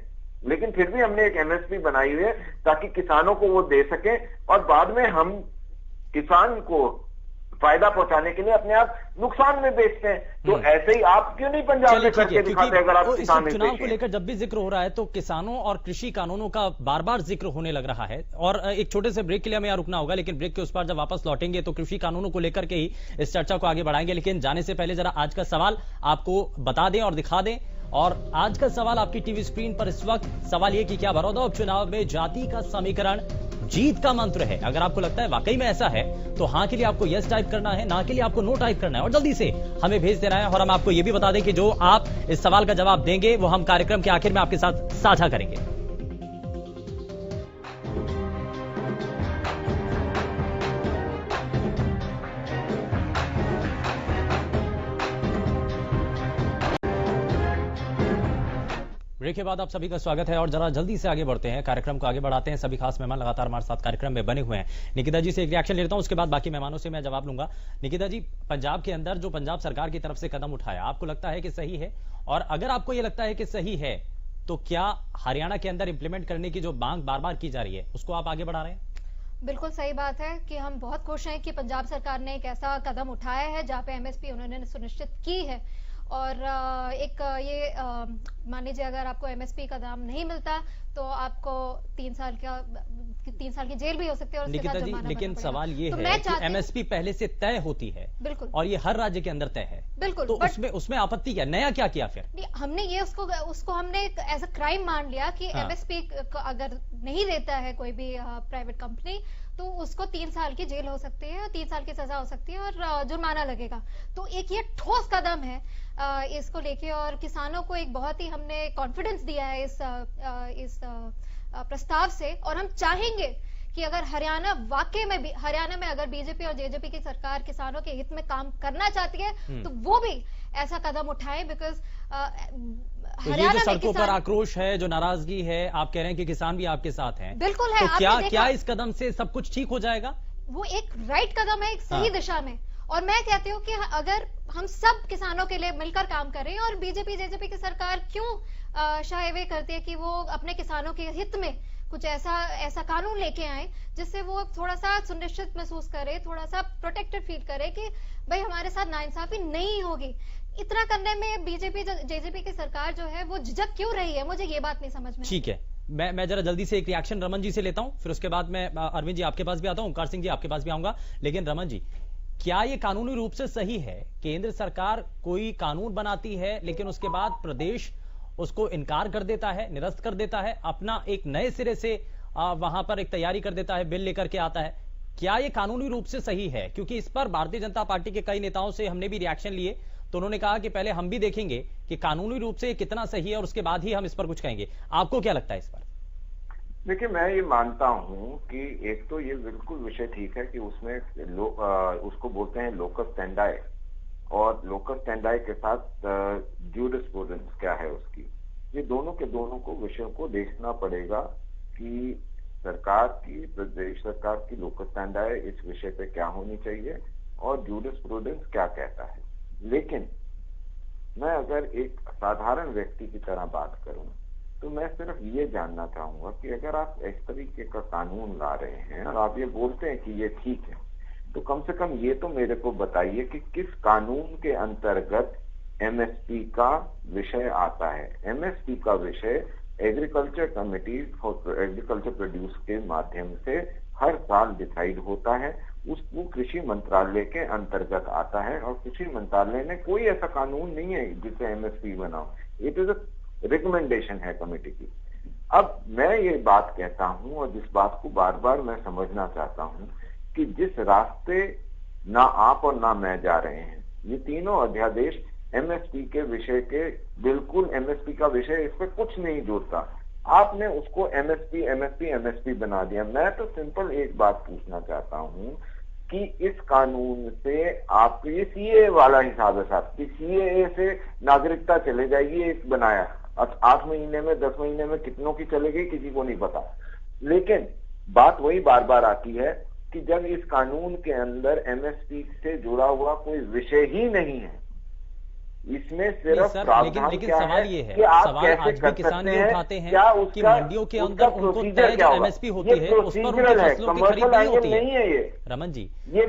Speaker 8: लेकिन फिर भी हमने एक एमएसपी बनाई हुई है ताकि किसानों को वो दे सके और बाद में हम किसान को फायदा पहुंचाने के लिए अपने आप नुकसान में बेचते हैं। तो ऐसे ही आप क्यों नहीं पंजाब में करके दिखाते अगर आप किसान में
Speaker 2: चुनाव को लेकर जब भी जिक्र हो रहा है तो किसानों और कृषि कानूनों का बार बार जिक्र होने लग रहा है। और एक छोटे से ब्रेक के लिए हमें यहाँ रुकना होगा, लेकिन ब्रेक के उस पार जब वापस लौटेंगे तो कृषि कानूनों को लेकर के ही इस चर्चा को आगे बढ़ाएंगे। लेकिन जाने से पहले जरा आज का सवाल आपको बता दें और दिखा दें। और आज का सवाल आपकी टीवी स्क्रीन पर इस वक्त सवाल ये कि क्या बड़ौदा उपचुनाव में जाति का समीकरण जीत का मंत्र है? अगर आपको लगता है वाकई में ऐसा है तो हां के लिए आपको यस टाइप करना है, ना के लिए आपको नो टाइप करना है और जल्दी से हमें भेज देना है। और हम आपको यह भी बता दें कि जो आप इस सवाल का जवाब देंगे वो हम कार्यक्रम के आखिर में आपके साथ साझा करेंगे। ब्रेक के बाद आप सभी का स्वागत है और जरा जल्दी से आगे बढ़ते हैं, कार्यक्रम को आगे बढ़ाते हैं। सभी खास मेहमान लगातार हमारे साथ कार्यक्रम में बने हुए हैं। निकिता जी से एक रिएक्शन लेता हूं, उसके बाद बाकी मेहमानों से मैं जवाब लूंगा। निकिता जी, पंजाब के अंदर जो पंजाब सरकार की तरफ से कदम उठाया, आपको लगता है कि सही है? और अगर आपको यह लगता है कि सही है तो क्या हरियाणा के अंदर इंप्लीमेंट करने की जो मांग बार बार की जा रही है उसको आप आगे बढ़ा रहे हैं?
Speaker 7: बिल्कुल सही बात है कि हम बहुत खुश हैं कि पंजाब सरकार ने एक ऐसा कदम उठाया है जहां पे एमएसपी उन्होंने सुनिश्चित की है। और एक ये मान लीजिए अगर आपको एमएसपी का दाम नहीं मिलता तो आपको 3 साल की जेल भी हो सकती है और उसके साथ जुर्माना।
Speaker 2: लेकिन सवाल ये है कि एमएसपी पहले से तय होती है, बिल्कुल, और ये हर राज्य के अंदर तय है, बिल्कुल, तो उसमें आपत्ति क्या, नया क्या किया फिर?
Speaker 7: हमने ये उसको हमने एज अ क्राइम मान लिया कि एमएसपी अगर नहीं देता है कोई भी प्राइवेट कंपनी तो उसको 3 साल की जेल हो सकती है, 3 साल की सजा हो सकती है और जुर्माना लगेगा। तो एक ये ठोस कदम है इसको लेके और किसानों को एक बहुत ही हमने कॉन्फिडेंस दिया है इस प्रस्ताव से। और हम चाहेंगे कि अगर हरियाणा वाकई में भी, हरियाणा में अगर बीजेपी और जेजेपी की सरकार किसानों के हित में काम करना चाहती है तो वो भी ऐसा कदम उठाए। बिकॉज
Speaker 2: ये जो सड़कों पर आक्रोश है, जो नाराजगी है, आप कह रहे हैं कि किसान भी आपके साथ हैं,
Speaker 7: बिल्कुल है।
Speaker 2: तो क्या इस कदम से सब कुछ ठीक हो जाएगा?
Speaker 7: वो एक राइट कदम है, एक सही दिशा में। और मैं कहती हूँ कि अगर हम सब किसानों के लिए मिलकर काम करें, और बीजेपी जेजेपी की सरकार क्यों शाये वे करती है कि वो अपने किसानों के हित में कुछ ऐसा कानून लेके आए जिससे वो थोड़ा सा सुनिश्चित महसूस करे, थोड़ा सा प्रोटेक्टेड फील करे कि भाई हमारे साथ नाइंसाफी नहीं होगी। इतना करने में बीजेपी जेजेपी की सरकार जो है वो झिझक क्यों रही है, मुझे ये बात नहीं समझ में।
Speaker 2: ठीक है, मैं जरा जल्दी से एक रिएक्शन रमन जी से लेता हूं, फिर उसके बाद मैं अरविंद जी आपके पास भी आता हूं, ओंकार सिंह जी आपके पास भी आऊंगा। लेकिन रमन जी, क्या ये कानूनी रूप से सही है? केंद्र सरकार कोई कानून बनाती है लेकिन उसके बाद प्रदेश उसको इनकार कर देता है, निरस्त कर देता है, अपना एक नए सिरे से वहां पर एक तैयारी कर देता है, बिल लेकर के आता है। क्या ये कानूनी रूप से सही है? क्योंकि इस पर भारतीय जनता पार्टी के कई नेताओं से हमने भी रिएक्शन लिए तो उन्होंने कहा कि पहले हम भी देखेंगे कि कानूनी रूप से कितना सही है और उसके बाद ही हम इस पर कुछ कहेंगे। आपको क्या लगता है इस पर?
Speaker 8: देखिए, मैं ये मानता हूं कि एक तो ये बिल्कुल विषय ठीक है कि उसमें उसको बोलते हैं लोकस स्टैंडाई, और लोकस स्टैंडाई के साथ ज्यूरिस्प्रूडेंस क्या है उसकी, ये दोनों के दोनों को विषयों को देखना पड़ेगा कि प्रदेश सरकार की लोकस स्टैंडाई इस विषय पे क्या होनी चाहिए और जूरिस्प्रूडेंस क्या कहता है। लेकिन मैं अगर एक साधारण व्यक्ति की तरह बात करूं तो मैं सिर्फ ये जानना चाहूंगा कि अगर आप इस तरीके का कानून ला रहे हैं और आप ये बोलते हैं कि ये ठीक है, तो कम से कम ये तो मेरे को बताइए कि किस कानून के अंतर्गत एमएसपी का विषय आता है। एमएसपी का विषय agriculture committee for agriculture produce के माध्यम से हर साल डिसाइड होता है, उसको कृषि मंत्रालय के अंतर्गत आता है और कृषि मंत्रालय ने कोई ऐसा कानून नहीं है जिसे एमएसपी बनाओ, इट इज अ रिकमेंडेशन है कमेटी की। अब मैं ये बात कहता हूं और जिस बात को बार बार मैं समझना चाहता हूं कि जिस रास्ते ना आप और ना मैं जा रहे हैं, ये तीनों अध्यादेश एमएसपी के विषय के बिल्कुल एमएसपी का विषय इस पर कुछ नहीं जोड़ता। आपने उसको एमएसपी बना दिया। मैं तो सिंपल एक बात पूछना चाहता हूं कि इस कानून से आप ये सीए वाला हिसाब है साहब कि सीए से नागरिकता चले जाएगी, एक बनाया 8 महीने में 10 महीने में कितनों की चलेगी किसी को नहीं पता। लेकिन बात वही बार बार आती है कि जब इस कानून के अंदर एमएसपी से जुड़ा हुआ कोई विषय ही नहीं है, इसमें सिर्फ
Speaker 2: लेकिन सवाल ये है, सवाल आज भी किसान ये उठाते हैं कि मंडियों के अंदर उनको तय जो एमएसपी होती है उस पर उनकी फसलों की खरीद नहीं होती है। ये रमन जी,
Speaker 8: ये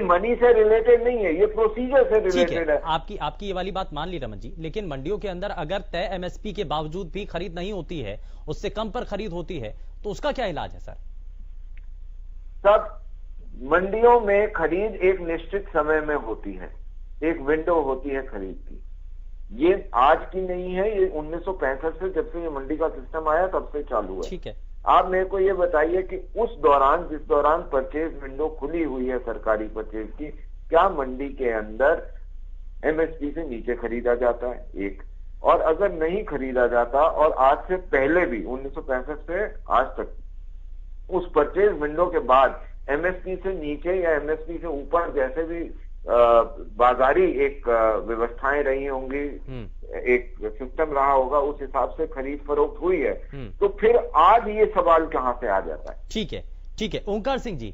Speaker 8: मनी से रिलेटेड नहीं है, ये प्रोसीजर से रिलेटेड है।
Speaker 2: आपकी ये वाली बात मान ली रमन जी, लेकिन मंडियों के अंदर अगर तय एमएसपी के बावजूद भी खरीद नहीं होती है, उससे कम पर खरीद होती है, तो उसका क्या इलाज है सर?
Speaker 8: सब मंडियों में खरीद एक निश्चित समय में होती है, एक विंडो होती है खरीद की। ये आज की नहीं है, ये 1965 से जब से ये मंडी का सिस्टम आया तब से चालू है।
Speaker 2: ठीक है,
Speaker 8: आप मेरे को ये बताइए कि उस दौरान जिस दौरान परचेज विंडो खुली हुई है सरकारी परचेज की, क्या मंडी के अंदर एमएसपी से नीचे खरीदा जाता है? एक, और अगर नहीं खरीदा जाता और आज से पहले भी 1965 से आज तक उस परचेज विंडो के बाद एमएसपी से नीचे या एमएसपी से ऊपर जैसे भी बाजारी एक व्यवस्थाएं रही होंगी, एक सिस्टम रहा होगा, उस हिसाब से खरीद फरोख्त हुई है, तो फिर आज ये सवाल कहां से आ जाता है?
Speaker 2: ठीक है ओंकार सिंह जी,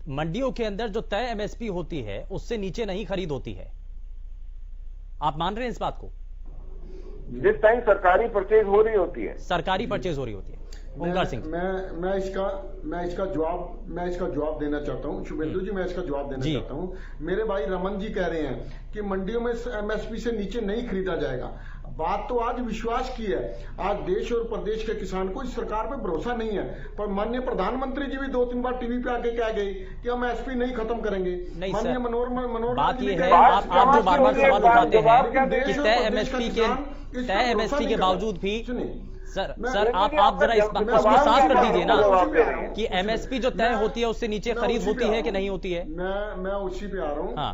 Speaker 2: मंडियों के अंदर जो तय एमएसपी होती है उससे नीचे नहीं खरीद होती है, आप मान रहे हैं इस बात को?
Speaker 8: जिस टाइम सरकारी परचेज हो रही होती है,
Speaker 2: सरकारी परचेज हो रही होती है। ओंकार सिंह,
Speaker 10: मैं इसका जवाब देना चाहता हूं। शुभेंदु जी, मैं इसका जवाब देना चाहता हूं। मेरे भाई रमन जी कह रहे हैं कि मंडियों में एमएसपी से नीचे नहीं खरीदा जाएगा। बात तो आज विश्वास की है। आज देश और प्रदेश के किसान को इस सरकार पे भरोसा नहीं है, पर माननीय प्रधानमंत्री जी भी 2-3 बार टीवी पे आके कह गए कि हम एसपी नहीं खत्म करेंगे।
Speaker 2: माननीय मनोहर बात ये है, आप जो बार-बार सवाल उठाते हैं कि तय एमएसपी के बावजूद भी सर आप जरा उसको साफ कर दीजिए ना कि एमएसपी जो तय होती है उससे नीचे खरीद होती है कि नहीं होती है।
Speaker 10: मैं उसी पे आ रहा हूँ।
Speaker 2: हाँ,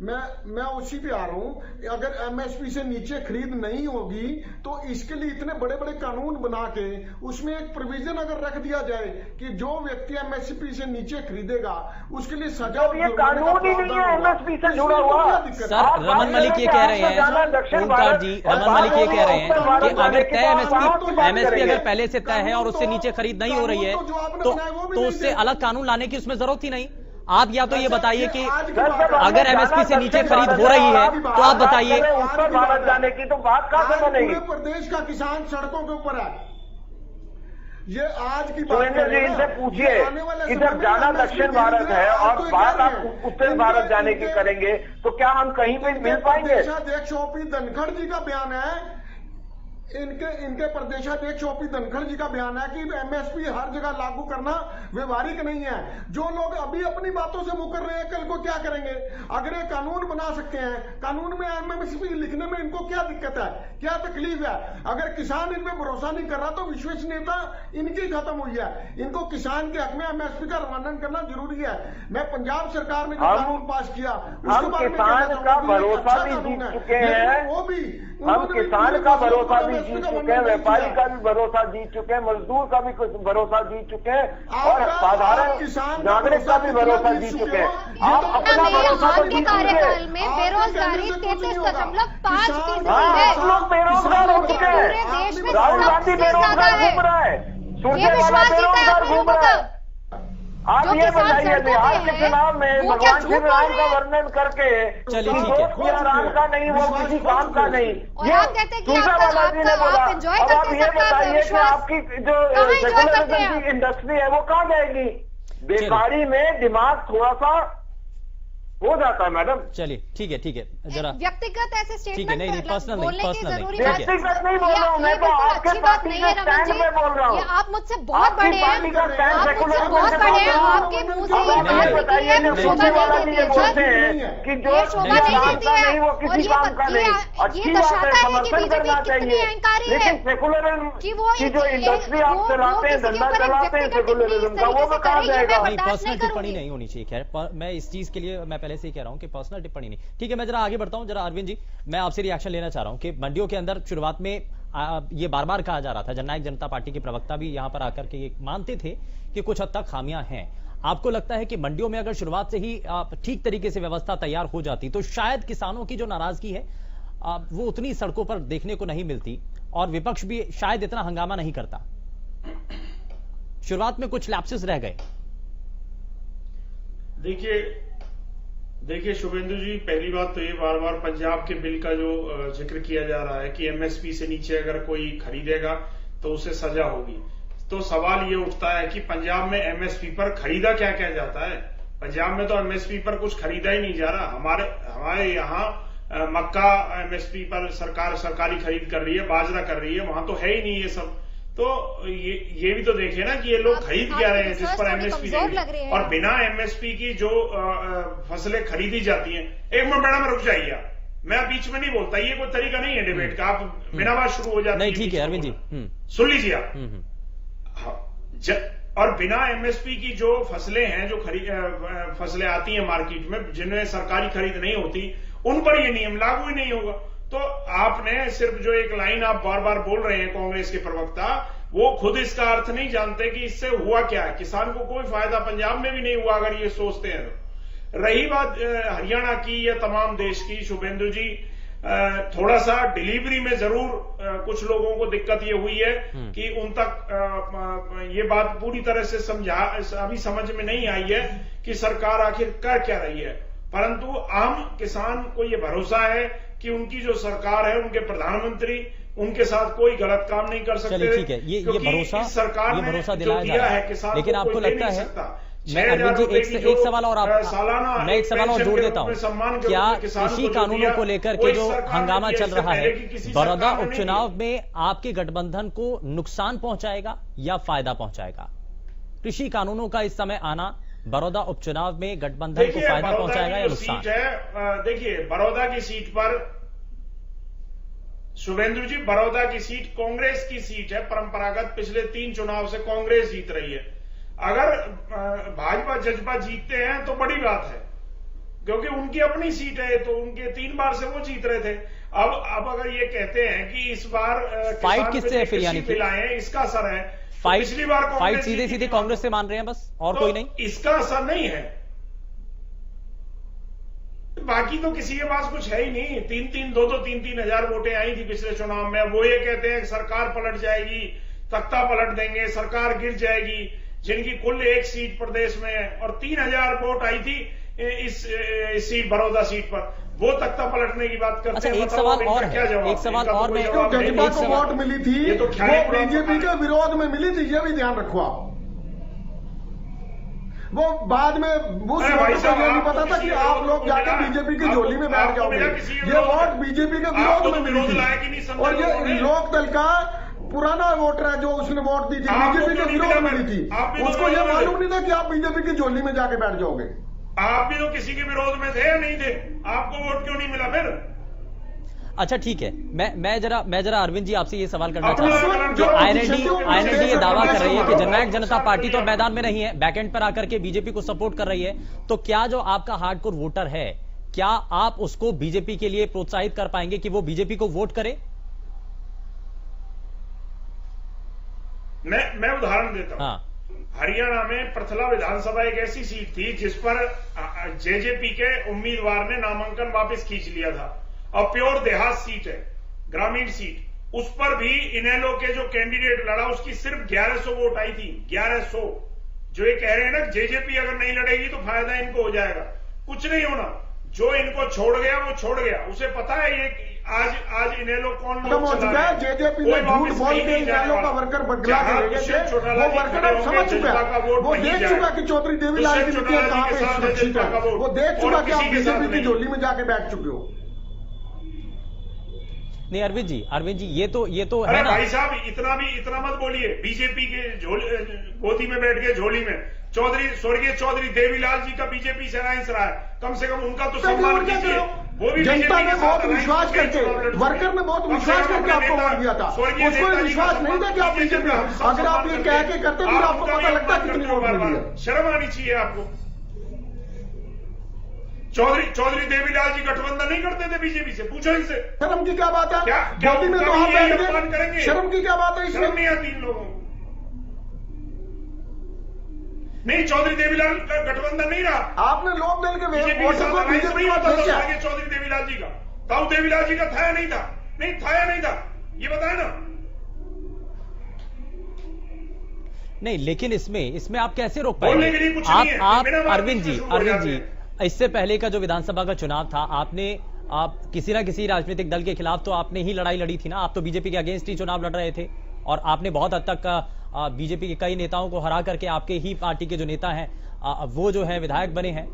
Speaker 10: मैं उसी पे आ रहा हूं। अगर एमएसपी से नीचे खरीद नहीं होगी तो इसके लिए इतने बड़े बड़े कानून बना के उसमें एक प्रोविजन अगर रख दिया जाए कि जो व्यक्ति एमएसपी से नीचे खरीदेगा उसके लिए सजा।
Speaker 8: ये कानून ही नहीं है एमएसपी से जुड़ा हुआ।
Speaker 2: सर रमन मलिक ये कह रहे हैं, ओंकार जी, रमन मलिक ये कह रहे हैं कि अगर तय एमएसपी अगर पहले से तय है और उससे नीचे खरीद नहीं हो रही है तो उससे अलग कानून लाने की उसमें जरूरत ही नहीं। आप या तो ये बताइए कि अगर एमएसपी से नीचे खरीद हो रही है तो आप बताइए।
Speaker 8: उत्तर भारत जाने की तो बात कहां से बनेगी?
Speaker 10: पूरे प्रदेश का किसान सड़कों के ऊपर है। ये आज की
Speaker 8: बात जी इनसे पूछिए कि जब जाना दक्षिण भारत है और बात आप उत्तर भारत जाने की करेंगे तो क्या हम कहीं पे मिल पाएंगे?
Speaker 10: प्रदेशाध्यक्ष ओपी धनखड़ जी का बयान है, इनके प्रदेशाध्यक्ष ओपी धनखड़ जी का बयान है कि एमएसपी हर जगह लागू करना व्यवहारिक नहीं है। जो लोग अभी अपनी बातों से मुकर रहे हैं कल को क्या करेंगे? अगर ये कानून बना सकते हैं, कानून में एमएसपी लिखने में इनको क्या दिक्कत है, क्या तकलीफ है? अगर किसान इन पे भरोसा नहीं कर रहा तो विश्वसनीयता इनकी खत्म हुई है। इनको किसान के हक में एमएसपी का वर्णन करना जरूरी है। मैं पंजाब सरकार ने जो कानून पास किया
Speaker 8: उसके बारे में किसान का भरोसा भी जीत चुके हैं,
Speaker 10: वो भी
Speaker 8: हम किसान का भरोसा भी जीत चुके हैं, व्यापारी का भी भरोसा जीत चुके हैं, मजदूर का भी भरोसा जीत चुके हैं और साधारण नागरिक का भी भरोसा जीत चुके हैं। आप अपना भरोसा तो जीत
Speaker 7: कार्यकाल में बेरोजगारी 33.5% है।
Speaker 8: आप लोग बेरोजगार हो चुके हैं। राहुल गांधी बेरोजगार घूम रहा है, सुरजेवाला बेरोजगार घूम रहा है। आप ये बताइए बिहार के चुनाव में भगवान श्री राम का वर्णन करके
Speaker 2: चलिए ठीक है,
Speaker 8: राम का नहीं वो किसी काम का नहीं,
Speaker 7: और आप कहते हैं कि
Speaker 8: बालाजी ने बोला।
Speaker 7: आप एंजॉय
Speaker 8: अब आप
Speaker 7: करते
Speaker 8: ये
Speaker 7: हैं
Speaker 8: बताइए कि आपकी जो सेकुलरिज्म की इंडस्ट्री है वो कहाँ जाएगी? बेकारी में दिमाग थोड़ा सा हो जाता है मैडम।
Speaker 2: चलिए ठीक है जरा
Speaker 7: व्यक्तिगत ऐसे
Speaker 2: ठीक है,
Speaker 7: स्टेटमेंट
Speaker 2: नहीं पर्सनल नहीं, पर्सनल नहीं,
Speaker 8: व्यक्तिगत नहीं बोल रहा हूँ मैं, तो आपके पार्टी के स्टैंड में बोल रहा हूँ।
Speaker 7: आप मुझसे बहुत बड़े हैं, आप मुझसे बहुत
Speaker 8: से
Speaker 7: बड़े हैं,
Speaker 8: बोल रहा हूँ।
Speaker 7: आपके मुंह से
Speaker 8: अब
Speaker 7: ये
Speaker 8: आप
Speaker 7: बात
Speaker 8: ये बताइए
Speaker 7: निकली है,
Speaker 8: जो
Speaker 7: शोभा
Speaker 8: वाला
Speaker 7: नहीं
Speaker 8: भी
Speaker 7: देती
Speaker 8: ये बोलते
Speaker 7: है,
Speaker 8: हैं कि जो
Speaker 7: ये शोभा नहीं देती है,
Speaker 8: नहीं वो
Speaker 7: और
Speaker 8: किसी
Speaker 7: ये
Speaker 8: काम का नहीं,
Speaker 7: ये
Speaker 8: अच्छी बात
Speaker 7: दर्शाता
Speaker 8: है,
Speaker 7: है कि
Speaker 8: समर्थन
Speaker 7: बीजेपी
Speaker 8: करना
Speaker 7: कितनी
Speaker 8: चाहिए।
Speaker 7: अहंकारी है।
Speaker 8: लेकिन सेकुलरिज्म
Speaker 7: कि वो
Speaker 8: की जो इंडस्ट्री आप
Speaker 7: वो
Speaker 8: चलाते हैं,
Speaker 7: किसी के
Speaker 8: धंधा
Speaker 7: ऊपर
Speaker 8: चलाते हैं
Speaker 7: व्यक्तिगत
Speaker 8: सेकुलरिज्म का, वो
Speaker 7: टिप्पणी
Speaker 8: कहाँ
Speaker 7: करेगी,
Speaker 8: जाएगा?
Speaker 7: मैं
Speaker 2: नहीं,
Speaker 7: बर्दाश्त
Speaker 2: पर्सनल
Speaker 7: नहीं
Speaker 2: टिप्पणी
Speaker 7: करूंगी।
Speaker 2: नहीं होनी चाहिए। खैर मैं इस चीज के लिए मैं पहले से ही कह रहा हूं कि पर्सनल टिप्पणी नहीं। ठीक है, मैं जरा आगे बढ़ता हूं। जरा अरविंद जी, मैं आपसे रिएक्शन लेना चाह रहा हूं कि मंडियों के अंदर शुरुआत में ये बार बार कहा जा रहा था, जननायक जनता पार्टी के प्रवक्ता भी यहां पर आकर के ये मानते थे कि कुछ हद तक खामियां हैं। आपको लगता है कि मंडियों में अगर शुरुआत से ही ठीक तरीके से व्यवस्था तैयार हो जाती तो शायद किसानों की जो नाराजगी है वो उतनी सड़कों पर देखने को नहीं मिलती और विपक्ष भी शायद इतना हंगामा नहीं करता? शुरुआत में कुछ लैप्सेस रह गए।
Speaker 9: देखिए शुभेंदु जी, पहली बात तो ये बार बार पंजाब के बिल का जो जिक्र किया जा रहा है कि एमएसपी से नीचे अगर कोई खरीदेगा तो उसे सजा होगी। तो सवाल ये उठता है कि पंजाब में एमएसपी पर खरीदा क्या क्या जाता है? पंजाब में तो एमएसपी पर कुछ खरीदा ही नहीं जा रहा। हमारे यहाँ मक्का एमएसपी पर सरकारी खरीद कर रही है, बाजरा कर रही है, वहां तो है ही नहीं ये सब। तो ये भी तो देखें ना कि ये लोग खरीद क्या रहे हैं जिस पर एमएसपी देंगे, और बिना एमएसपी की जो फसलें खरीदी जाती हैं। एक मिनट मैडम रुक जाइए, मैं बीच में नहीं बोलता, ये कोई तरीका नहीं है डिबेट का, आप बिना बात शुरू हो जाती है।
Speaker 2: नहीं ठीक है अरविंद जी,
Speaker 9: सुन लीजिए आप। हाँ, और बिना एमएसपी की जो फसलें हैं, जो फसलें आती हैं मार्केट में जिनमें सरकारी खरीद नहीं होती, उन पर ये नियम लागू ही नहीं होगा। तो आपने सिर्फ जो एक लाइन आप बार बार बोल रहे हैं कांग्रेस के प्रवक्ता, वो खुद इसका अर्थ नहीं जानते कि इससे हुआ क्या है। किसान को कोई फायदा पंजाब में भी नहीं हुआ अगर ये सोचते हैं तो। रही बात हरियाणा की या तमाम देश की, शुभेंदु जी, थोड़ा सा डिलीवरी में जरूर कुछ लोगों को दिक्कत ये हुई है कि उन तक ये बात पूरी तरह से अभी समझ में नहीं आई है कि सरकार आखिर कर क्या रही है। परंतु आम किसान को ये भरोसा है कि उनकी जो सरकार है, उनके प्रधानमंत्री उनके साथ कोई गलत काम नहीं कर सकते।
Speaker 2: ठीक है, ये भरोसा
Speaker 9: सरकार
Speaker 2: ये भरोसा दिलाया जा रहा है,
Speaker 9: किसान
Speaker 2: लेकिन आपको लगता है, मैं अरविंद जी एक सवाल और मैं एक सवाल और जोड़ देता हूं, क्या कृषि कानूनों को लेकर के जो हंगामा चल रहा है बड़ौदा उपचुनाव में आपके गठबंधन को नुकसान पहुंचाएगा या फायदा पहुंचाएगा? कृषि कानूनों का इस समय आना बड़ौदा उपचुनाव में गठबंधन को फायदा पहुंचाएगा या नुकसान?
Speaker 9: देखिए, बड़ौदा की सीट पर शुभेंदु जी, बड़ौदा की सीट कांग्रेस की सीट है। परंपरागत पिछले 3 चुनाव से कांग्रेस जीत रही है। अगर भाजपा जजपा जीतते हैं तो बड़ी बात है, क्योंकि उनकी अपनी सीट है, तो उनके 3 बार से वो जीत रहे थे। अब अगर ये कहते हैं कि इस बार
Speaker 2: फाइट किससे है फिर, यानी कि
Speaker 9: इसका असर है।
Speaker 2: पिछली बार फाइट सीधे कांग्रेस से मान रहे हैं बस, और
Speaker 9: तो
Speaker 2: कोई नहीं?
Speaker 9: इसका असर नहीं है। बाकी तो किसी के पास कुछ है ही नहीं। 3-3 हजार वोटें आई थी पिछले चुनाव में। वो ये कहते हैं कि सरकार पलट जाएगी, तख्ता पलट देंगे, सरकार गिर जाएगी, जिनकी कुल 1 सीट प्रदेश में है, और 3000 वोट आई थी इस सीट बड़ौदा सीट पर। वो तख्ता पलटने की बात करते हैं।
Speaker 2: एक सवाल और है, एक सवाल और मैं,
Speaker 10: जजपा को वोट मिली थी
Speaker 9: तो
Speaker 10: वो बीजेपी के विरोध में मिली थी, ये भी ध्यान रखो आप। वो बाद में वो ये नहीं पता था कि आप लोग जाकर बीजेपी की झोली में बैठ जाओगे। ये वोट बीजेपी के विरोध में मिली थी, और ये लोकदल का पुराना वोटर है जो उसने वोट दी थी, बीजेपी के विरोध में दी थी। उसको ये मालूम नहीं था कि आप बीजेपी की झोली में जाके बैठ जाओगे।
Speaker 9: आप भी तो किसी के विरोध में थे या नहीं थे? आपको वोट क्यों नहीं मिला फिर?
Speaker 2: अच्छा ठीक है, मैं जरा अरविंद जी आपसे ये सवाल करना चाहता हूं कि आईएनएलडी ये दावा कर रही है कि जननायक जनता पार्टी तो मैदान में नहीं है, बैकएंड पर आकर के बीजेपी को सपोर्ट कर रही है। तो क्या जो आपका हार्डकोर वोटर है, क्या आप उसको बीजेपी के लिए प्रोत्साहित कर पाएंगे कि वो बीजेपी को वोट करे?
Speaker 9: मैं उदाहरण देता हूं।
Speaker 2: हाँ।
Speaker 9: हरियाणा में प्रथला विधानसभा एक ऐसी सीट थी जिस पर जेजेपी के उम्मीदवार ने नामांकन वापस खींच लिया था, और प्योर देहात सीट है, ग्रामीण सीट। उस पर भी इनेलो के जो कैंडिडेट लड़ा उसकी सिर्फ 1100 वोट आई थी, 1100। जो ये कह रहे हैं ना जेजेपी अगर नहीं लड़ेगी तो फायदा इनको हो जाएगा, कुछ नहीं होना। जो इनको छोड़ गया वो छोड़ गया, उसे पता है ये आज इनेलो कौन लोग चला रहे हैं।
Speaker 10: जेजेपी में झूठ बोल के इनेलो का वर्कर बदला के ले गए थे, वो वर्कर अब समझ चुका है, वो देख चुका कि चौधरी देवीलाल की नीतियां कहां पे सुरक्षित है, वो देख चुका कि आप बीजेपी की झोली में जाके बैठ चुके हो।
Speaker 2: नहीं अरविंद जी ये तो है ना
Speaker 9: भाई साहब, इतना मत बोलिए। बीजेपी के गोदी में बैठ गए झोली में। स्वर्गीय चौधरी देवीलाल जी का बीजेपी से अलायंस रहा है, कम से कम उनका तो सम्मान कीजिए। वो भी
Speaker 10: जनता ने बहुत विश्वास करके, वर्कर ने बहुत विश्वास करके आपको वोट दिया था, उसको विश्वास नहीं था कि आप बीजेपी, अगर आप ये कह के करते फिर आपको पता लगता कितनी वोट मिली है।
Speaker 9: शर्म आनी चाहिए आपको। चौधरी देवीलाल जी गठबंधन नहीं करते थे बीजेपी से, पूछो इनसे।
Speaker 10: शर्म की क्या बात है?
Speaker 9: क्या
Speaker 10: गोदी में तो हम बैठ गए,
Speaker 9: करेंगे?
Speaker 10: शर्म की क्या बात है इसमें?
Speaker 9: शर्म नहीं आती इन लोगों को। नहीं, चौधरी देवीलाल का गठबंधन नहीं रहा।
Speaker 10: आपने लोकदल के वोटों को बीजेपी में भेजा।
Speaker 9: चौधरी देवीलाल जी का ताऊ देवीलाल जी का था या नहीं था? नहीं था या नहीं था, ये बताए ना।
Speaker 2: नहीं, लेकिन इसमें आप कैसे रोक पाएंगे?
Speaker 9: बोलने के लिए कुछ नहीं है।
Speaker 2: आप अरविंद जी इससे पहले का जो विधानसभा का चुनाव था, आप किसी ना किसी राजनीतिक दल के खिलाफ तो आपने ही लड़ाई लड़ी थी ना। आप तो बीजेपी के अगेंस्ट ही चुनाव लड़ रहे थे और आपने बहुत हद तक बीजेपी के कई नेताओं को हरा करके आपके ही पार्टी के जो नेता हैं वो जो है विधायक बने हैं।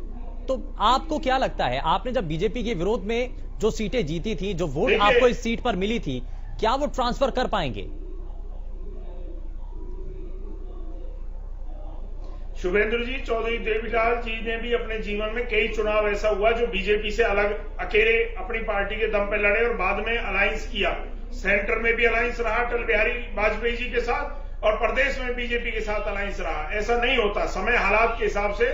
Speaker 2: तो आपको क्या लगता है, आपने जब बीजेपी के विरोध में जो सीटें जीती थी, जो वोट आपको इस सीट पर मिली थी, क्या वो ट्रांसफर कर पाएंगे?
Speaker 9: शुभेंद्र जी, चौधरी देवीलाल जी ने भी अपने जीवन में कई चुनाव ऐसा हुआ जो बीजेपी से अलग अकेले अपनी पार्टी के दम पर लड़े और बाद में अलायंस किया। सेंटर में भी अलायंस रहा अटल बिहारी वाजपेयी जी के साथ, और प्रदेश में बीजेपी के साथ अलायंस रहा। ऐसा नहीं होता, समय हालात के हिसाब से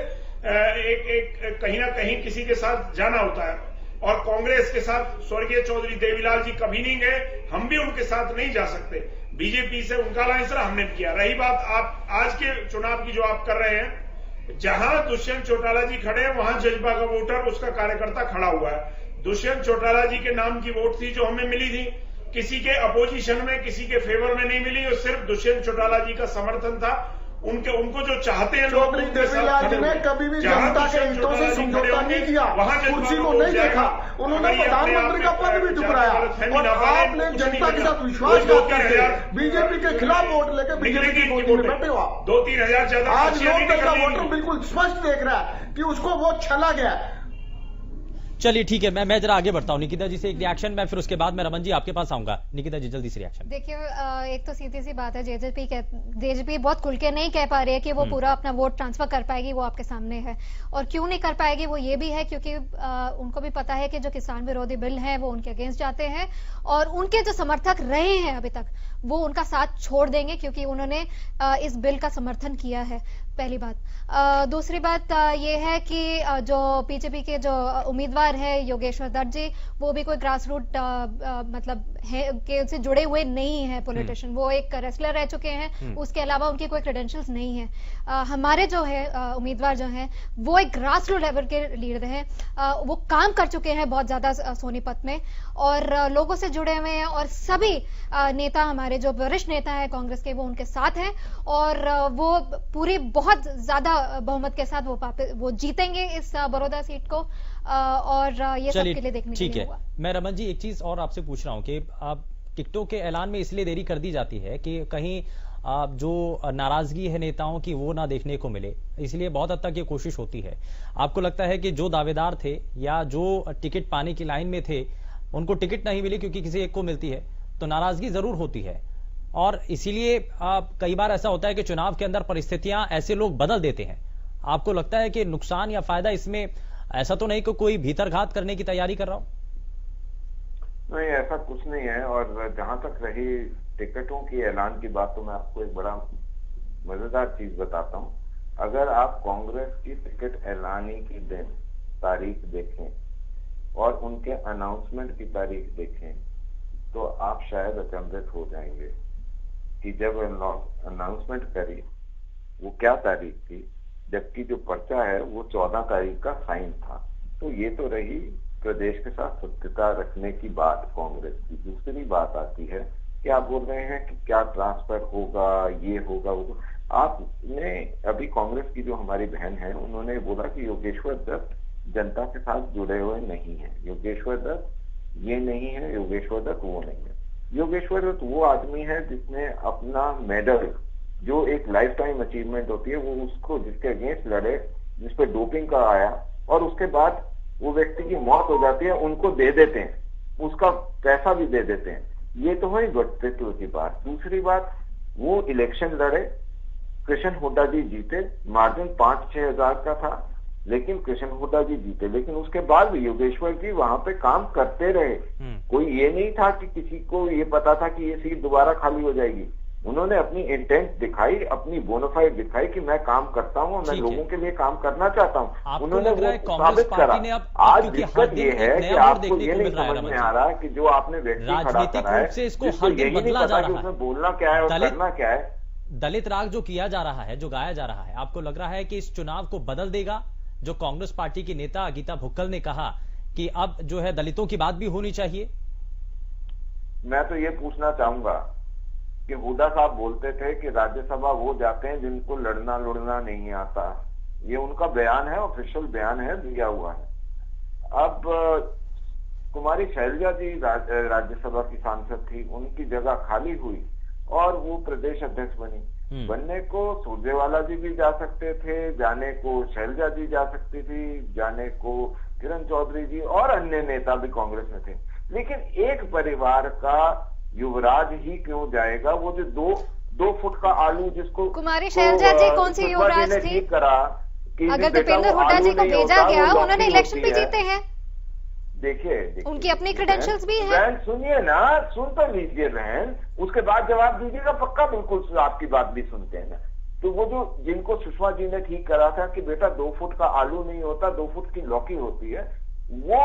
Speaker 9: एक कहीं ना कहीं किसी के साथ जाना होता है। और कांग्रेस के साथ स्वर्गीय चौधरी देवीलाल जी कभी नहीं गए, हम भी उनके साथ नहीं जा सकते। बीजेपी से उनका अलायंस रहा, हमने किया। रही बात आप आज के चुनाव की जो आप कर रहे हैं, जहां दुष्यंत चौटाला जी खड़े हैं वहां जज्बा का वोटर, उसका कार्यकर्ता खड़ा हुआ है। दुष्यंत चौटाला जी के नाम की वोट थी जो हमें मिली थी, किसी के अपोजिशन में, किसी के फेवर में नहीं मिली, और सिर्फ दुष्यंत चौटाला जी का समर्थन था। उनको जो चाहते हैं लोग,
Speaker 10: देवीलाल जी ने कभी भी जनता के हितों से समझौता नहीं किया, कुर्सी को नहीं देखा, उन्होंने प्रधानमंत्री का पद भी ठुकराया, और आपने जनता के साथ विश्वासघात करके बीजेपी के खिलाफ वोट लेकर बीजेपी की गोदी में बैठे हो आप।
Speaker 9: 2-3 हजार ज्यादा
Speaker 10: आज लोकदल का वोटर बिल्कुल स्पष्ट देख रहा है कि उसको वोट छला गया।
Speaker 2: चलिए ठीक है, मैं जरा आगे बढ़ता हूं। निकिता जी से एक रिएक्शन, मैं फिर उसके बाद मैं रमन जी आपके पास आऊंगा। निकिता जी जल्दी से रिएक्शन।
Speaker 7: देखिए, एक तो सीधी सी बात है, जेजेपी बहुत खुल के नहीं कह पा रही है कि वो पूरा अपना वोट ट्रांसफर कर पाएगी, वो आपके सामने है। और क्यों नहीं कर पाएगी वो ये भी है क्योंकि उनको भी पता है कि जो किसान विरोधी बिल है वो उनके अगेंस्ट जाते हैं, और उनके जो समर्थक रहे हैं अभी तक वो उनका साथ छोड़ देंगे क्योंकि उन्होंने इस बिल का समर्थन किया है, पहली बात। दूसरी बात ये है कि जो बीजेपी के जो उम्मीदवार है योगेश्वर दत्त जी, वो भी कोई ग्रास रूट मतलब है के से जुड़े हुए नहीं है पॉलिटिशियन, वो एक रेसलर रह चुके हैं, उसके अलावा उनकी कोई क्रेडेंशियल्स नहीं है। हमारे जो है उम्मीदवार जो हैं वो एक ग्रास रूट लेवल के लीडर हैं, वो काम कर चुके हैं बहुत ज्यादा सोनीपत में और लोगों से जुड़े हुए हैं, और सभी नेता हमारे जो वरिष्ठ नेता है कांग्रेस के वो उनके साथ हैं, और वो पूरी बहुत ज्यादा बहुमत के साथ वो जीतेंगे इस बड़ौदा सीट को, और ये सब के लिए देखने के लिए हुआ।
Speaker 2: मैं रमन जी एक चीज और आपसे पूछ रहा हूं कि आप टिकटों के ऐलान में इसलिए देरी कर दी जाती है कि कहीं जो नाराजगी है नेताओं की वो ना देखने को मिले, इसलिए बहुत हद तक ये कोशिश होती है। आपको लगता है कि जो दावेदार थे या जो टिकट पाने की लाइन में थे उनको टिकट नहीं मिली क्योंकि किसी एक को मिलती है तो नाराजगी जरूर होती है, और इसीलिए कई बार ऐसा होता है कि चुनाव के अंदर परिस्थितियां ऐसे लोग बदल देते हैं। आपको लगता है कि नुकसान या फायदा इसमें ऐसा तो नहीं कि कोई भीतरघात करने की तैयारी कर रहा हो?
Speaker 8: नहीं, ऐसा कुछ नहीं है। और जहां तक रही टिकटों की ऐलान की बात, तो मैं आपको एक बड़ा मजेदार चीज बताता हूं। अगर आप कांग्रेस की टिकट ऐलानी की दिन तारीख देखें और उनके अनाउंसमेंट की तारीख देखें तो आप शायद अचंभित हो जाएंगे कि जब अनाउंसमेंट करी वो क्या तारीख थी, जबकि जो पर्चा है वो 14 तारीख का साइन था। तो ये तो रही प्रदेश के साथ सत्यता रखने की बात कांग्रेस की। दूसरी बात आती है कि आप बोल रहे हैं कि क्या ट्रांसफर होगा, ये होगा वो। आपने अभी कांग्रेस की जो हमारी बहन है उन्होंने बोला कि योगेश्वर दत्त जनता के साथ जुड़े हुए नहीं है, योगेश्वर दत्त ये नहीं है, योगेश्वर दत्त वो नहीं है। योगेश्वर दत्त वो आदमी है जिसने अपना मेडल, जो एक लाइफ टाइम अचीवमेंट होती है, वो उसको जिसके अगेंस्ट लड़े, जिसपे डोपिंग का आया और उसके बाद वो व्यक्ति की मौत हो जाती है, उनको दे देते हैं, उसका पैसा भी दे देते हैं। ये तो है व्यक्तित्व की बात। दूसरी बात, वो इलेक्शन लड़े, कृष्ण हुड्डा जी जीते, मार्जिन 5-6 हजार का था, लेकिन कृष्ण हुड्डा जी जीते। लेकिन उसके बाद भी योगेश्वर जी वहां पे काम करते रहे। कोई ये नहीं था कि किसी को ये पता था कि ये सीट दोबारा खाली हो जाएगी। उन्होंने अपनी इंटेंट दिखाई, अपनी बोनाफाइड दिखाई कि मैं काम करता हूं, मैं लोगों के लिए काम करना चाहता हूं। उन्होंने वो साबित करा। आज दिक्कत ये है कि आपको ये नहीं समझ में आ रहा कि जो आपने व्यक्ति खड़ा करा है, इसको यही नहीं पता कि उसमें बोलना क्या है और करना क्या है।
Speaker 2: दलित राग जो किया जा रहा है, जो गाया जा रहा है, आपको लग रहा है कि इस चुनाव को बदल देगा? जो कांग्रेस पार्टी की नेता गीता भुक्कल ने कहा कि अब जो है दलितों की बात भी होनी चाहिए।
Speaker 8: मैं तो ये पूछना चाहूंगा कि हुड्डा साहब बोलते थे कि राज्यसभा वो जाते हैं जिनको लड़ना लुड़ना नहीं आता। ये उनका बयान है, ऑफिशियल बयान है, दिया हुआ है। अब कुमारी शैलजा जी राज्यसभा की सांसद थी, उनकी जगह खाली हुई और वो प्रदेश अध्यक्ष बनी। बनने को सुरजेवाला जी भी जा सकते थे, जाने को शैलजा जी जा सकती थी, जाने को किरण चौधरी जी और अन्य नेता भी कांग्रेस में थे। लेकिन एक परिवार का युवराज ही क्यों जाएगा? वो जो दो फुट का आलू जिसको
Speaker 7: कुमारी शैलजा जी कौन सी युवराज थी?
Speaker 8: करा कि
Speaker 7: अगर दीपेंद्र हुड्डा जी को भेजा गया, उन्होंने इलेक्शन भी जीते हैं।
Speaker 8: देखिए
Speaker 7: उनकी अपनी क्रेडेंशियल्स भी हैं।
Speaker 8: बहन सुनिए ना, सुन तो लीजिए बहन, उसके बाद जवाब दीजिएगा पक्का। बिल्कुल आपकी बात भी सुनते हैं ना। तो वो जो जिनको सुषमा जी ने ठीक करा था कि बेटा 2 फुट का आलू नहीं होता, 2 फुट की लौकी होती है, वो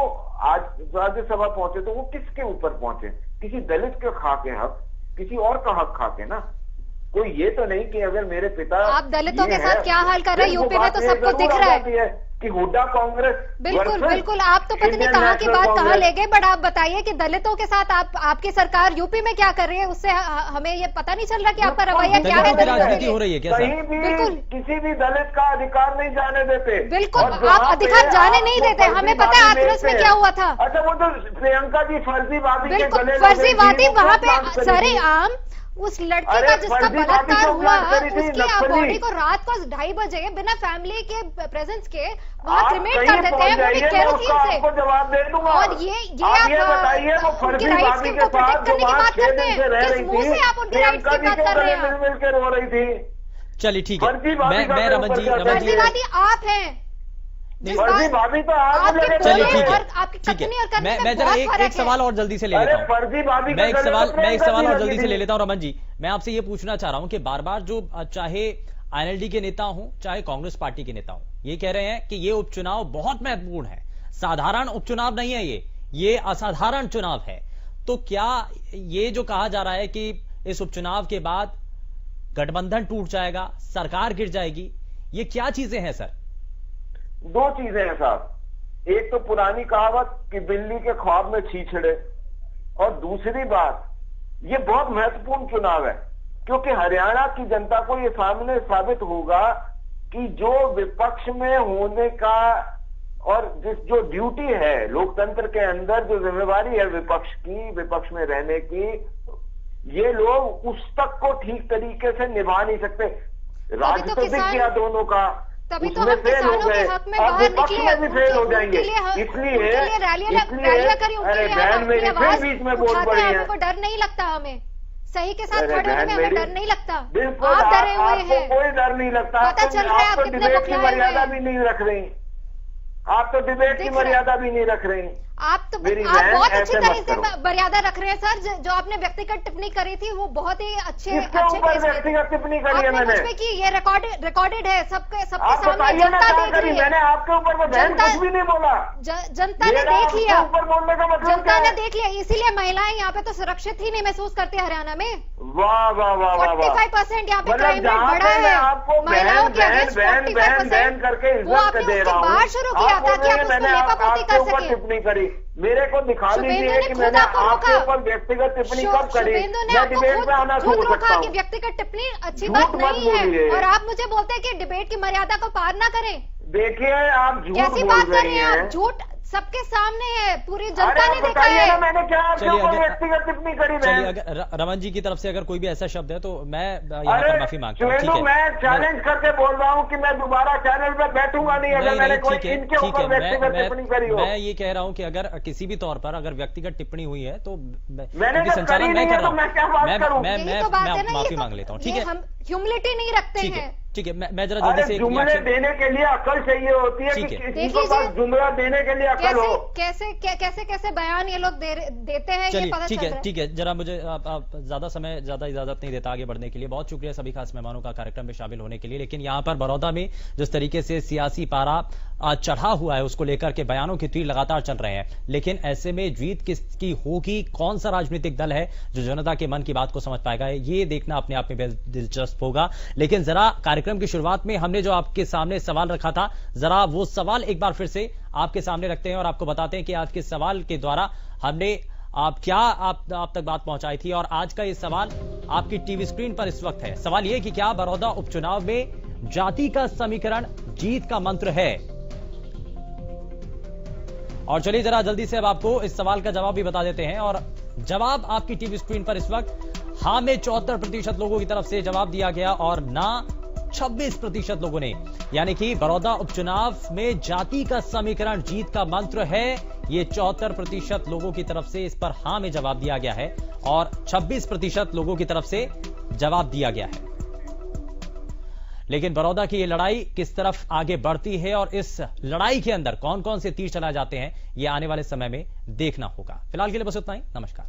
Speaker 8: आज राज्यसभा पहुंचे तो वो किसके ऊपर पहुंचे? किसी दलित के खा के हक, किसी और का हक खा के ना। कोई ये तो नहीं कि अगर मेरे पिता
Speaker 7: आप दलितों के साथ क्या हाल कर रहे हैं यूपी में, तो सबको दिख रहा है
Speaker 8: कि हुड्डा कांग्रेस।
Speaker 7: बिल्कुल बिल्कुल, आप तो पता नहीं कहाँ की बात कहाँ ले गए। बट आप बताइए कि दलितों के साथ आपकी सरकार यूपी में क्या कर रही है, उससे हमें ये पता नहीं चल रहा कि आपका रवैया क्या है।
Speaker 2: राजनीति हो रही है क्या?
Speaker 8: कहीं भी किसी भी दलित का अधिकार नहीं जाने देते।
Speaker 7: बिल्कुल, आप अधिकार जाने नहीं देते। हमें पता है हाथरस में क्या हुआ था।
Speaker 8: अच्छा, वो तो प्रियंका जी फर्जीवादी,
Speaker 7: बिल्कुल फर्जीवादी, वहाँ पे सरेआम उस लड़के का जिसका बलात्कार हुआ, उसकी बॉडी को रात को 2:30 बजे बिना फैमिली के प्रेजेंस के वहाँ क्रिमेट कर देते हैं, वो भी केरोसिन से।
Speaker 8: जवाब दे दूंगा।
Speaker 7: और ये आप
Speaker 8: बताइए, वो
Speaker 7: उनकी राइट्स को प्रोटेक्ट करने की बात करते हैं, किस मुंह से आप उनकी राइट्स की बात कर रहे हैं?
Speaker 8: मिलकर रो रही थी।
Speaker 2: चलिए ठीक है, मैं रमन जी
Speaker 7: फर्जीवादी आप हैं।
Speaker 8: भाभी तो
Speaker 2: चलिए ठीक है, मैं जरा एक सवाल और जल्दी से ले लेता हूँ। मैं एक सवाल और जल्दी से ले लेता हूँ। रमन जी, मैं आपसे ये पूछना चाह रहा हूँ कि बार बार जो चाहे आईएनएलडी के नेता हूं, चाहे कांग्रेस पार्टी के नेता हूं, ये कह रहे हैं कि ये उपचुनाव बहुत महत्वपूर्ण है, साधारण उपचुनाव नहीं है, ये असाधारण चुनाव है। तो क्या ये जो कहा जा रहा है कि इस उपचुनाव के बाद गठबंधन टूट जाएगा, सरकार गिर जाएगी, ये क्या चीजें हैं सर?
Speaker 8: 2 चीजें हैं साहब। एक तो पुरानी कहावत कि बिल्ली के ख्वाब में छीछड़े, और दूसरी बात, ये बहुत महत्वपूर्ण चुनाव है क्योंकि हरियाणा की जनता को ये सामने साबित होगा कि जो विपक्ष में होने का और जो ड्यूटी है लोकतंत्र के अंदर, जो जिम्मेवारी है विपक्ष की, विपक्ष में रहने की, ये लोग उस तक को ठीक तरीके से निभा नहीं सकते। राज तो दिख गया दोनों का,
Speaker 7: तभी तो हम किसानों के हक में बाहर निकले,
Speaker 8: भी फेल हो जाएंगे।
Speaker 7: इसलिए रैलियां करी, उनके लिए आवाज उठाते हैं। हमें डर नहीं लगता, हमें सही के साथ खड़े होने में हमें डर नहीं लगता। आप डरे हुए हैं,
Speaker 8: कोई डर नहीं लगता।
Speaker 7: पता चल रहा है आप कितने
Speaker 8: डिबेट की मर्यादा भी नहीं रख रही, आप तो डिबेट की मर्यादा भी नहीं रख रही।
Speaker 7: आप बहुत अच्छी तरह से मर्यादा रख रहे हैं सर। जो आपने व्यक्तिगत टिप्पणी करी थी वो बहुत ही अच्छे
Speaker 8: व्यक्तिगत टिप्पणी करी है मैंने
Speaker 7: की, ये रिकॉर्डेड है, सबके सामने जनता देख रही है।
Speaker 8: मैंने आपके ऊपर कुछ भी नहीं बोला,
Speaker 7: जनता ने देख लिया,
Speaker 8: ऊपर बोलने का मतलब
Speaker 7: जनता ने देख लिया। इसीलिए महिलाएं यहाँ पे तो सुरक्षित ही नहीं महसूस करती हरियाणा में।
Speaker 8: वाह वाह वाह,
Speaker 7: 45% यहाँ पे क्राइम रेट बढ़ा है, महिलाओं के अगेंस्ट 45%
Speaker 8: करके
Speaker 7: वो आपने उसके बाद शुरू किया था कि आप उसको लेपापोती कर सके।
Speaker 8: टिप्पणी करी, मेरे को दिखा दीजिए कि मैंने आपके ऊपर व्यक्तिगत टिप्पणी कब करी। मैं डिबेट में आना छोड़ सकता हूँ।
Speaker 7: व्यक्तिगत टिप्पणी अच्छी बात नहीं है और आप मुझे बोलते हैं कि डिबेट की मर्यादा को पार ना करें।
Speaker 8: देखिए आप झूठ
Speaker 7: कैसी बात कर रही हैं आप? झूठ सबके सामने है, पूरी जनता ने देखा है।
Speaker 8: मैंने क्या आपके ऊपर व्यक्तिगत टिप्पणी करी?
Speaker 2: चलिए, अगर रमन जी की तरफ से अगर कोई भी ऐसा शब्द है तो मैं यहाँ पर माफी मांगता हूँ। ठीक है,
Speaker 8: मैं चैलेंज करके बोल रहा हूँ कि मैं दोबारा चैनल पे बैठूंगा नहीं अगर मैंने कोई इनके ऊपर व्यक्तिगत टिप्पणी करी हो।
Speaker 2: मैं ये कह रहा हूँ कि अगर किसी भी तौर पर अगर व्यक्तिगत टिप्पणी हुई है तो
Speaker 8: मैंने संचालन मैं कर रहा हूँ,
Speaker 2: मैं माफी मांग लेता हूँ। ठीक है,
Speaker 7: हम ह्यूमिलिटी नहीं रखते हैं।
Speaker 2: ठीक है, मैं जरा जल्दी से
Speaker 8: जुमले देने के लिए अकल चाहिए होती है कि किसी को बस जुमला देने के लिए अकल हो।
Speaker 7: कैसे बयान ये लोग देते हैं ये पता चल रहा है।
Speaker 2: ठीक है, जरा मुझे ज्यादा समय ज्यादा इजाजत नहीं देता आगे बढ़ने के लिए। बहुत शुक्रिया सभी खास मेहमानों का कार्यक्रम में शामिल होने के लिए। लेकिन यहाँ पर बड़ौदा में जिस तरीके से सियासी पारा चढ़ा हुआ है उसको लेकर के बयानों के तीर लगातार चल रहे हैं, लेकिन ऐसे में जीत किसकी होगी, कौन सा राजनीतिक दल है जो जनता के मन की बात को समझ पाएगा, ये देखना अपने आप में दिलचस्प होगा। लेकिन जरा कार्यक्रम की शुरुआत में हमने जो आपके सामने सवाल रखा था, जरा वो सवाल एक बार फिर से आपके सामने रखते हैं और आपको बताते हैं कि आज के सवाल के द्वारा हमने आप तक बात पहुंचाई थी। और आज का ये सवाल आपकी टीवी स्क्रीन पर इस वक्त है। सवाल ये कि क्या बड़ौदा उपचुनाव में जाति का समीकरण जीत का मंत्र है? और चलिए जरा जल्दी से अब आपको इस सवाल का जवाब भी बता देते हैं। और जवाब आपकी टीवी स्क्रीन पर इस वक्त हां में 74% लोगों की तरफ से जवाब दिया गया और ना 26% लोगों ने, यानी कि बड़ौदा उपचुनाव में जाति का समीकरण जीत का मंत्र है। ये 74% लोगों की तरफ से इस पर हां में जवाब दिया गया है और 26% लोगों की तरफ से जवाब दिया गया है। लेकिन बड़ौदा की ये लड़ाई किस तरफ आगे बढ़ती है और इस लड़ाई के अंदर कौन कौन से तीर चलाए जाते हैं, ये आने वाले समय में देखना होगा। फिलहाल के लिए बस इतना ही। नमस्कार।